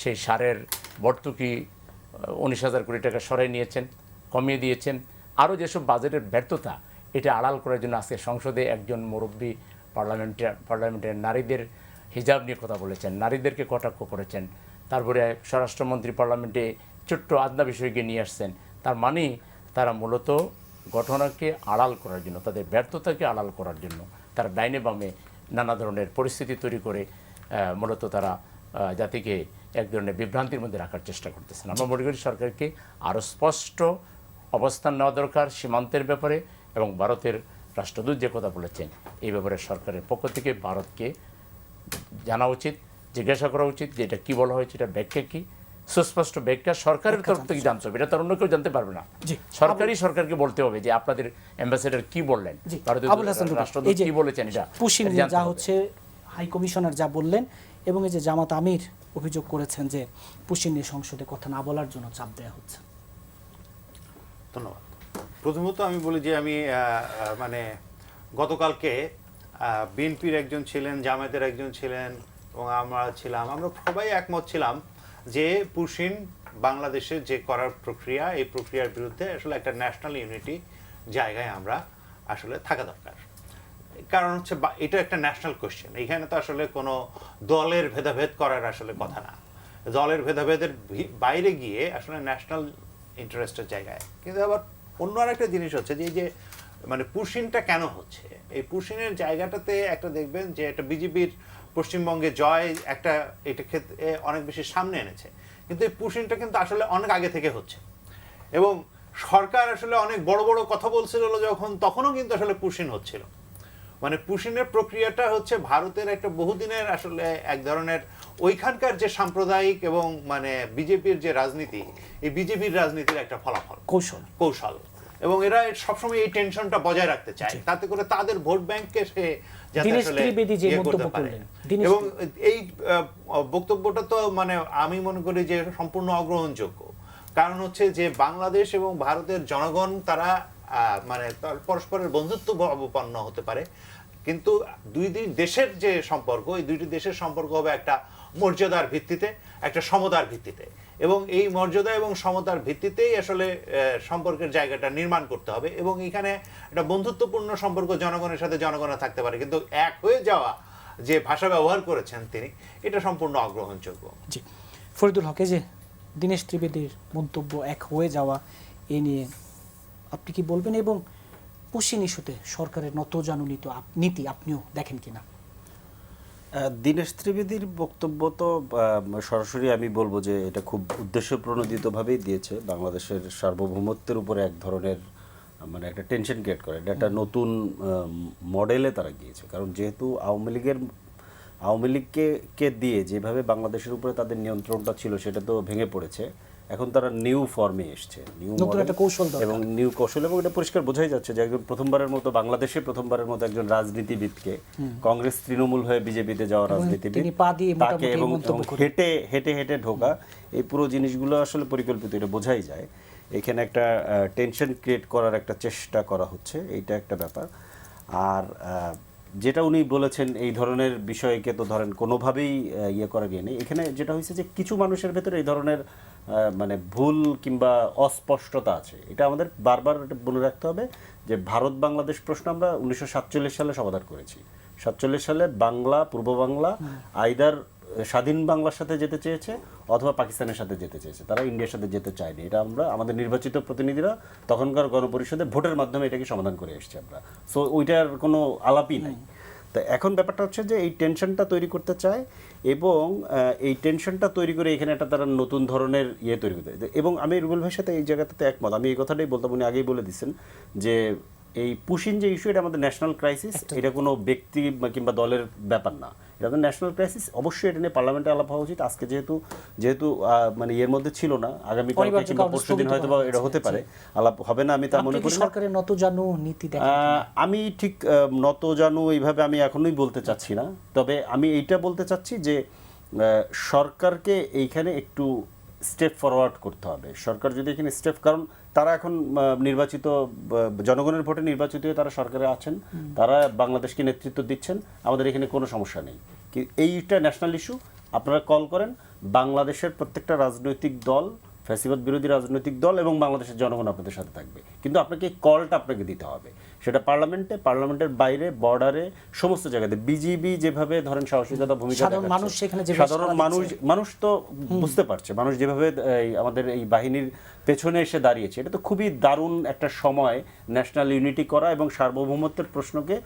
সেই সারের ভর্তুকি 19,000 কোটি টাকা সরাই নিয়েছেন, কমিয়ে দিয়েছেন, আরও যেসব বাজেটের ব্যর্থতা এটা আড়াল করার জন্য আজকে সংসদে একজন মুরব্বী পার্লামেন্টের নারীদের হিজাব নিয়ে কথা বলেছেন, নারীদেরকে কটাক্ষ করেছেন। তারপরে স্বরাষ্ট্রমন্ত্রী পার্লামেন্টে ছোট্ট আদনা বিষয়কে নিয়ে আসছেন। তার মানে তারা মূলত ঘটনাকে আড়াল করার জন্য, তাদের ব্যর্থতাকে আড়াল করার জন্য তারা ডাইনে বামে নানা ধরনের পরিস্থিতি তৈরি করে মূলত তারা জাতিকে এক ধরনের বিভ্রান্তির মধ্যে রাখার চেষ্টা করতেছেন। আমরা মনে করি সরকারকে আরও স্পষ্ট অবস্থান নেওয়া দরকার সীমান্তের ব্যাপারে, এবং ভারতের রাষ্ট্রদূত যে কথা বলেছেন এই ব্যাপারে সরকারের পক্ষ থেকে ভারতকে জানা উচিত, জিজ্ঞাসা করা উচিত যে এটা কী বলা হয়েছে, এটা ব্যাখ্যা কী, সুস্পষ্ট ব্যাখ্যা সরকারের তরফ থেকে জানতে হবে। এটা তার অন্য কেউ জানতে পারবে না, জি। সরকারই সরকারকে বলতে হবে যে আপনাদের অ্যাম্বাসেডর কি বললেন, জি। ভারতীয় আবুল হাসান রুবেল, রাষ্ট্রদূত এই যে কি বলেছেন, এটা পুশিন এটা নিয়ে জানতে যা হবে। হচ্ছে হাই কমিশনার যা বললেন, এবং এই যে জামাত আমির অভিযোগ করেছেন যে পুশিন নিয়ে সংসদে কথা না বলার জন্য চাপ দেওয়া হচ্ছে। ধন্যবাদ। প্রথমত আমি বলি যে আমি মানে গতকালকে বিএনপির একজন ছিলেন, জামায়াতের একজন ছিলেন, এবং আমরা সবাই একমত ছিলাম যে পুশিন বাংলাদেশের যে করার প্রক্রিয়া, এই প্রক্রিয়ার বিরুদ্ধে আসলে একটা ন্যাশনাল ইউনিটি জায়গায় আমরা আসলে থাকা দরকার। কারণ হচ্ছে এটা একটা ন্যাশনাল কোয়েশ্চেন, এখানে তো আসলে কোনো দলের ভেদাভেদ করার আসলে কথা না, দলের ভেদাভেদের বাইরে গিয়ে আসলে ন্যাশনাল ইন্টারেস্টের জায়গায়। কিন্তু আবার অন্য আরেকটা জিনিস হচ্ছে যে এই যে মানে পুশিনটা কেন হচ্ছে, এই পুশিনের জায়গাটাতে একটা দেখবেন যে একটা বিজেপির পশ্চিমবঙ্গে জয় একটা এটা ক্ষেত্রে অনেক বেশি সামনে এনেছে, কিন্তু এই পুশিনটা কিন্তু আসলে অনেক আগে থেকে হচ্ছে, এবং সরকার আসলে অনেক বড় বড় কথা বলছিল যখন, তখনও কিন্তু আসলে পুশিন হচ্ছিল। মানে পুশিনের প্রক্রিয়াটা হচ্ছে ভারতের একটা বহুদিনের আসলে এক ধরনের ওইখানকার যে সাম্প্রদায়িক এবং মানে বিজেপির যে রাজনীতি, এই বিজেপির রাজনীতির একটা ফলাফল, কৌশল, এবং এরা সবসময় এই টেনশনটা বজায় রাখতে চায়, তাতে করে তাদের ভোট ব্যাংককে সে যাতে আসলে ইয়ে করতে পারে। এবং এই বক্তব্যটা তো মানে আমি মনে করি যে সম্পূর্ণ অগ্রহণযোগ্য। কারণ হচ্ছে যে বাংলাদেশ এবং ভারতের জনগণ তারা মানে পরস্পরের বন্ধুত্ব অবপন্ন হতে পারে, কিন্তু দুই দেশের যে সম্পর্ক, এই দুইটি দেশের সম্পর্ক হবে একটা মর্যাদার ভিত্তিতে, একটা সমতার ভিত্তিতে, এবং এই মর্যাদা এবং সমতার ভিত্তিতেই আসলে সম্পর্কের জায়গাটা নির্মাণ করতে হবে। এবং এখানে একটা বন্ধুত্বপূর্ণ সম্পর্ক জনগণের সাথে জনগণের থাকতে পারে, কিন্তু এক হয়ে যাওয়া যে ভাষা ব্যবহার করেছেন তিনি, এটা সম্পূর্ণ অগ্রহণযোগ্য। জি, ফরিদুল হক, যে দীনেশ ত্রিবেদীর মন্তব্য এক হয়ে যাওয়া, এ নিয়ে আপনি কি বলবেন, এবং পুশিন ইস্যুতে সরকারের নতজানু নীতি আপনিও দেখেন কিনা? দীনেশ ত্রিবেদীর বক্তব্য তো সরাসরি আমি বলবো যে এটা খুব উদ্দেশ্যপ্রণোদিতভাবেই দিয়েছে, বাংলাদেশের সার্বভৌমত্বের উপরে এক ধরনের মানে একটা টেনশন ক্রিয়েট করে, এটা একটা নতুন মডেলে তারা গিয়েছে। কারণ যেহেতু আওয়ামী লীগকে দিয়ে যেভাবে বাংলাদেশের উপরে তাদের নিয়ন্ত্রণটা ছিল সেটা তো ভেঙে পড়েছে, এখন তারা নিউ ফর্মে এসছে, নিউ কৌশল, এবং নিউ কৌশল, এবং এটা পরিষ্কার বোঝাই যাচ্ছে যে একজন প্রথমবারের মতো একজন রাজনীতিবিদকে, কংগ্রেস তৃণমূল হয়ে বিজেপিতে যাওয়া রাজনীতিবিদ, তাকে এবং হেঁটে হেঁটে ঢোকা, এই পুরো জিনিসগুলো আসলে পরিকল্পিত, এটা বোঝাই যায়। এখানে একটা টেনশন ক্রিয়েট করার একটা চেষ্টা করা হচ্ছে, এইটা একটা ব্যাপার। আর যেটা উনি বলেছেন এই ধরনের বিষয়কে তো ধরেন কোনোভাবেই ইয়ে করা গিয়ে নেই। এখানে যেটা হয়েছে যে কিছু মানুষের ভেতরে এই ধরনের মানে ভুল কিংবা অস্পষ্টতা আছে, এটা আমাদের বারবার বলে রাখতে হবে যে ভারত বাংলাদেশ প্রশ্ন আমরা 1947 সালে সমাধান করেছি। 47 সালে বাংলা, পূর্ব বাংলা আইদার স্বাধীন বাংলার সাথে যেতে চেয়েছে অথবা পাকিস্তানের সাথে যেতে চেয়েছে, তারা ইন্ডিয়ার সাথে যেতে চায়নি। এটা আমরা আমাদের নির্বাচিত প্রতিনিধিরা তখনকার গণপরিষদে ভোটের মাধ্যমে এটাকে সমাধান করে এসেছি আমরা, সো ওইটার কোনো আলাপই নাই। তো এখন ব্যাপারটা হচ্ছে যে এই টেনশনটা তৈরি করতে চায়, এবং এই টেনশনটা তৈরি করে এখানে একটা তারা নতুন ধরনের ইয়ে তৈরি করতে, এবং আমি রুবেল ভাইয়ের সাথে এই জায়গাটাতে একমত। আমি এই কথাটাই বলতাম, উনি আগেই বলে দিচ্ছেন যে এই পুশিন যে ইস্যু, এটা আমাদের ন্যাশনাল ক্রাইসিস, এটা কোনো ব্যক্তি কিংবা দলের ব্যাপার না, এটা আমাদের ন্যাশনাল ক্রাইসিস। অবশ্যই এটা নিয়ে পার্লামেন্টে আলাপ হওয়া উচিত। আজকে যেহেতু মানে এর মধ্যে ছিল না, আগামীকাল কিংবা পরশুদিন হয়তো এটা হতে পারে, আলাপ হবে না আমি তা মনে করি। সরকারের নতজানু নীতি আমি ঠিক নতজানু এইভাবে আমি এখনোই বলতে চাচ্ছি না, তবে আমি এইটা বলতে চাচ্ছি যে সরকারকে এইখানে একটু স্টেপ ফরওয়ার্ড করতে হবে। সরকার যদি এখানে কারণ তারা এখন নির্বাচিত, জনগণের ভোটে নির্বাচিত হয়ে তারা সরকারে আছেন, তারা বাংলাদেশকে নেতৃত্ব দিচ্ছেন, আমাদের এখানে কোনো সমস্যা নেই। এইটা ন্যাশনাল ইস্যু, আপনারা কল করেন, বাংলাদেশের প্রত্যেকটা রাজনৈতিক দল ফ্যাসিবাদ বিরোধী রাজনৈতিক দল এবং বাংলাদেশের জনগণ আপনাদের সাথে থাকবে, কিন্তু আপনাকে এই কলটা আপনাকে দিতে হবে, সেটা পার্লামেন্টের বাইরে, বর্ডারে, সমস্ত জায়গাতে। বিজিবি যেভাবে ধরেন সাহসিকতা ভূমিকা সাধারণ দেখাচ্ছে, মানুষ সেখানে যেভাবে সাধারণ সাড়া দিচ্ছে। মানুষ তো বুঝতে পারছে, মানুষ যেভাবে আমাদের এই বাহিনীর পেছনে এসে দাঁড়িয়েছে, এটা তো খুবই দারুণ একটা সময় ন্যাশনাল ইউনিটি করা এবং সার্বভৌমত্বের প্রশ্নকে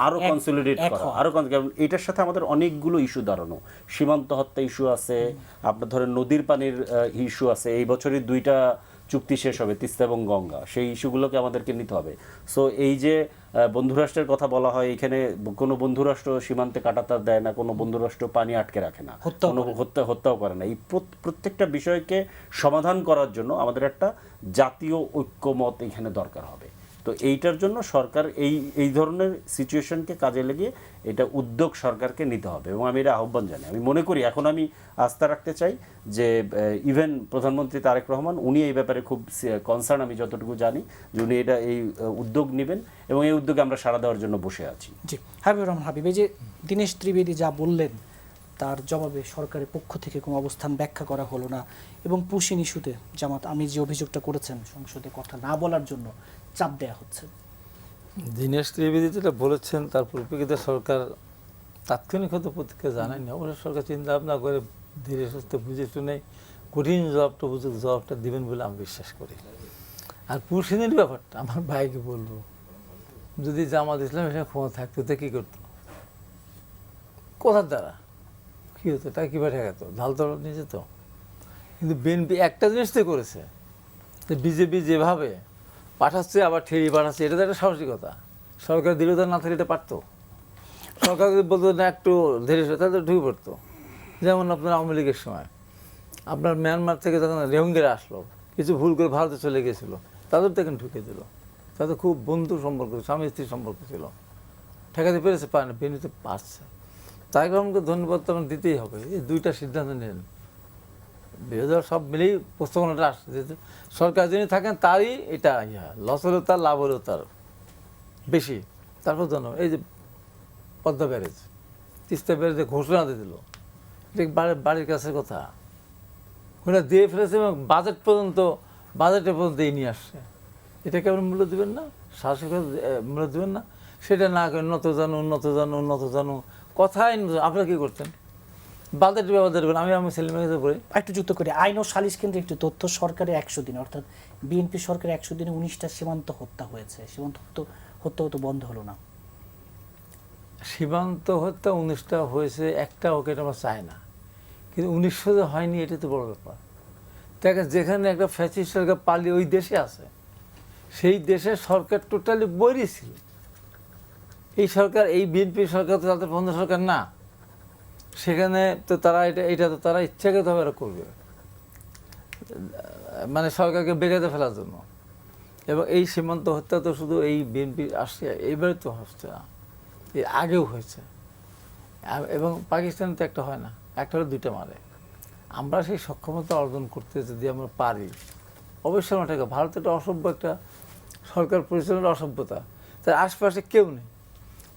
আরো কনসলিডেট করা, আরো কারণ এটার সাথে আমাদের অনেকগুলো ইস্যু দাঁড়ানো, সীমান্ত হত্যা ইস্যু আছে, আপনার ধরেন নদীর পানির ইস্যু আছে, এই বছরই 2টা চুক্তি শেষ হবে, তিস্তা এবং গঙ্গা, সেই ইস্যুগুলোকে আমাদেরকে নিতে হবে। সো এই যে বন্ধুরাষ্ট্রের কথা বলা হয়, এখানে কোনো বন্ধুরাষ্ট্র সীমান্তে কাঁটাতার দেয় না, কোনো বন্ধুরাষ্ট্র পানি আটকে রাখে না, কোনো হত্যাও করে না। এই প্রত্যেকটা বিষয়কে সমাধান করার জন্য আমাদের একটা জাতীয় ঐক্যমত এখানে দরকার হবে। তো এইটার জন্য সরকার এই ধরনের সিচুয়েশনকে কাজে লাগিয়ে এটা উদ্যোগ সরকারকে নিতে হবে, এবং আমি এটা আহ্বান জানাই। আমি মনে করি, এখন আমি আস্থা রাখতে চাই যে ইভেন প্রধানমন্ত্রী তারেক রহমান উনি এই ব্যাপারে খুব কনসার্ন, আমি যতটুকু জানি যে উনি এই উদ্যোগ নেবেন, এবং এই উদ্যোগে আমরা সাড়া দেওয়ার জন্য বসে আছি। জি, হাবিবুর রহমান হাবিব, এই যে দীনেশ ত্রিবেদী যা বললেন তার জবাবে সরকারের পক্ষ থেকে কোনো অবস্থান ব্যাখ্যা করা হলো না, এবং পুশিন ইস্যুতে জামাত আমির যে অভিযোগটা করেছেন সংসদে কথা না বলার জন্য চাপ দেয়া হচ্ছে। দীনেশ ত্রিবেদী যেটা বলেছেন তার পরিপ্রেক্ষিতে সরকার তাৎক্ষণিক হয়তো প্রতিক্রিয়া জানায়নি। অবশ্য সরকার চিন্তা ভাবনা করে ধীরে সুস্থে বুঝে শুনে কঠিন জবাবটা দিবেন বলে আমি বিশ্বাস করি। আর পুশিনের ব্যাপারটা আমার ভাইকে বলবো, যদি জামাত ইসলাম এসে ক্ষমতা থাকতো তো কী করতো, কোথার দ্বারা কী হতো, তা কীভাবে ঠেকাতো, ঢাল তল নিয়ে যেত। কিন্তু বিএনপি একটা জিনিস তো করেছে, যে বিজেপি যেভাবে পাঠাচ্ছে আবার ঠেড়িয়ে পাঠাচ্ছে, এটা তো একটা সাহসিকতা। সরকার দৃঢ়তা না থাকলে এটা পারতো। সরকার যদি বলতো না একটু ধীরে তাদের ঢুকে পড়তো। যেমন আপনার আওয়ামী লীগের সময় আপনার মিয়ানমার থেকে যখন রোহিঙ্গারা আসলো, কিছু ভুল করে ভারতে চলে গেছিলো, তাদের তো এখানে ঢুকে দিল। তাদের খুব বন্ধু সম্পর্ক, স্বামী স্ত্রীর সম্পর্ক ছিল, ঠেকাতে পেরেছে, পারে না, বেনিতে পারছে। তারেক রহমানকে ধন্যবাদ তখন দিতেই হবে। এই 2টা সিদ্ধান্ত নেন, বিরোধীরা সব মিলেই প্রস্তাবনাটা আসছে যে সরকার যিনি থাকেন তারই এটা লস হলেও তার, লাভ হলেও তার বেশি। তারপর ধন্যবাদ। এই যে পদ্মা ব্যারেজ, তিস্তা ব্যারেজে ঘোষণা দিয়ে দিল, এটা বাড়ির কাছের কথা, ওরা দিয়ে ফেলেছে, এবং বাজেটের পর্যন্ত এই নিয়ে আসছে। এটা কেমন মূল্য দেবেন না, শাসকের মূল্য দেবেন না, সেটা না করে উন্নত জানো কথাই। আপনারা কী করছেন, বাজেটের ব্যবহার দেবেন। আমি ছেলেমেয়েকে বলি, একটু যুক্ত করে আইন ও সালিশ কেন্দ্রে একটি তথ্য, সরকারের 100 দিনে, অর্থাৎ বিএনপি সরকারের 100 দিনে 19টা সীমান্ত হত্যা হয়েছে। সীমান্ত হত্যা তো বন্ধ হলো না। সীমান্ত হত্যা 19টা হয়েছে, একটা ওকে আমরা চাই না, কিন্তু 1900 যে হয়নি এটা তো বড় ব্যাপার। দেখেন, যেখানে একটা ফ্যাসিস্ট সরকার পালিয়ে ওই দেশে আছে, সেই দেশের সরকার টোটালি বৈরী ছিল। এই সরকার, এই বিএনপি সরকার তো তাদের বন্ধ সরকার না, সেখানে তো তারা এটা তো তারা ইচ্ছাকৃতভাবে এরা করবে, মানে সরকারকে বেগাতে ফেলার জন্য। এবং এই সীমান্ত হত্যা তো শুধু এই বিএনপি আসছে, এইবারে তো হচ্ছে না, এর আগেও হয়েছে। এবং পাকিস্তানে তো একটা হয় না, একটা হলে 2টা মারে। আমরা সেই সক্ষমতা অর্জন করতে যদি আমরা পারি, অবশ্যই আমরা টাকা। ভারত একটা অসভ্য একটা সরকার পরিচালনার অসভ্যতা, তার আশপাশে কেউ নেই,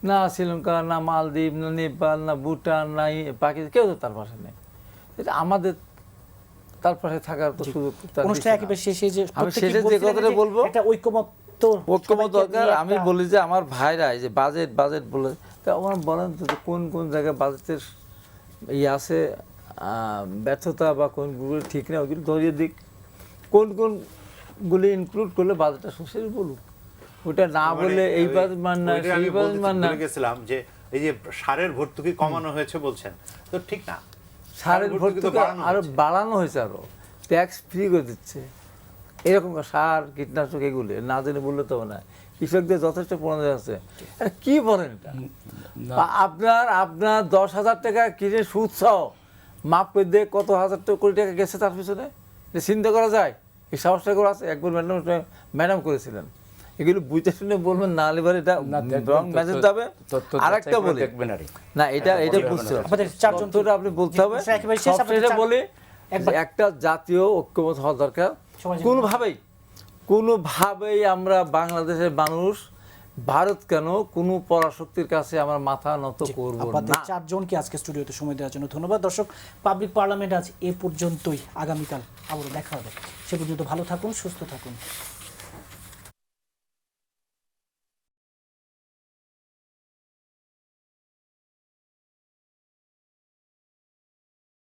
না শ্রীলঙ্কা, না মালদ্বীপ, না নেপাল, না ভুটান, না পাকিস্তান, কেউ তো তার পাশে নেই। এটা আমাদের তার পাশে থাকার তো সুযোগ। অনুষ্ঠান একেবারে শেষে যে আমি শেষে যে কথাটা বলবো, এটা ঐক্যমত দরকার। আমি বলি যে আমার ভাইরা এই যে বাজেট বলে, তা আমার বলেন তো কোন কোন জায়গায় বাজেটের আছে ব্যর্থতা, বা কোনগুলো ঠিক না, ওইগুলো ধরিয়ে দিক। কোনগুলি ইনক্লুড করলে বাজেটটা সুশেষ বলুক, ওটা না বললে এই বাজেট মান না, সেই বাজেট মান না। গেছিলাম যে এই যে সারের ভর্তুকি কমানো হয়েছে বলছেন, তো ঠিক না, সারের ভর্তুকি আরো বাড়ানো হয়েছে, আরো ট্যাক্স ফ্রি করে দিচ্ছে। এরকম সার, কীটনাশক এগুলো না জেনে বললে তো না, কৃষকদের যথেষ্ট পড়ানো যাচ্ছে। কি বলেন এটা? আপনার 10,000 টাকা কিনে সুদ সহ মাপ করে দিয়ে কত হাজার কোটি টাকা গেছে তার পিছনে, এটা চিন্তা করা যায়? এই সাহসটা করে আছে? একবার ম্যাডাম করেছিলেন। এগুলো বুঝতে শুনে বলবেন, না এবার এটা রং মেসেজ যাবে। আরেকটা বলি না, এটা বুঝতে হবে, আপনি বলতে হবে। সবশেষে বলি, একটা জাতীয় ঐক্যমত হওয়া দরকার। কোনোভাবেই আমরা বাংলাদেশের মানুষ ভারত কেন কোনো পরাশক্তির কাছে আমার মাথা নত করব আপনাদের না। চারজনকে আজকে স্টুডিওতে সময় দেওয়ার জন্য ধন্যবাদ। দর্শক, পাবলিক পার্লামেন্ট আজ এ পর্যন্তই। আগামীকাল আবারও দেখা হবে। সে পর্যন্ত ভালো থাকুন, সুস্থ থাকুন।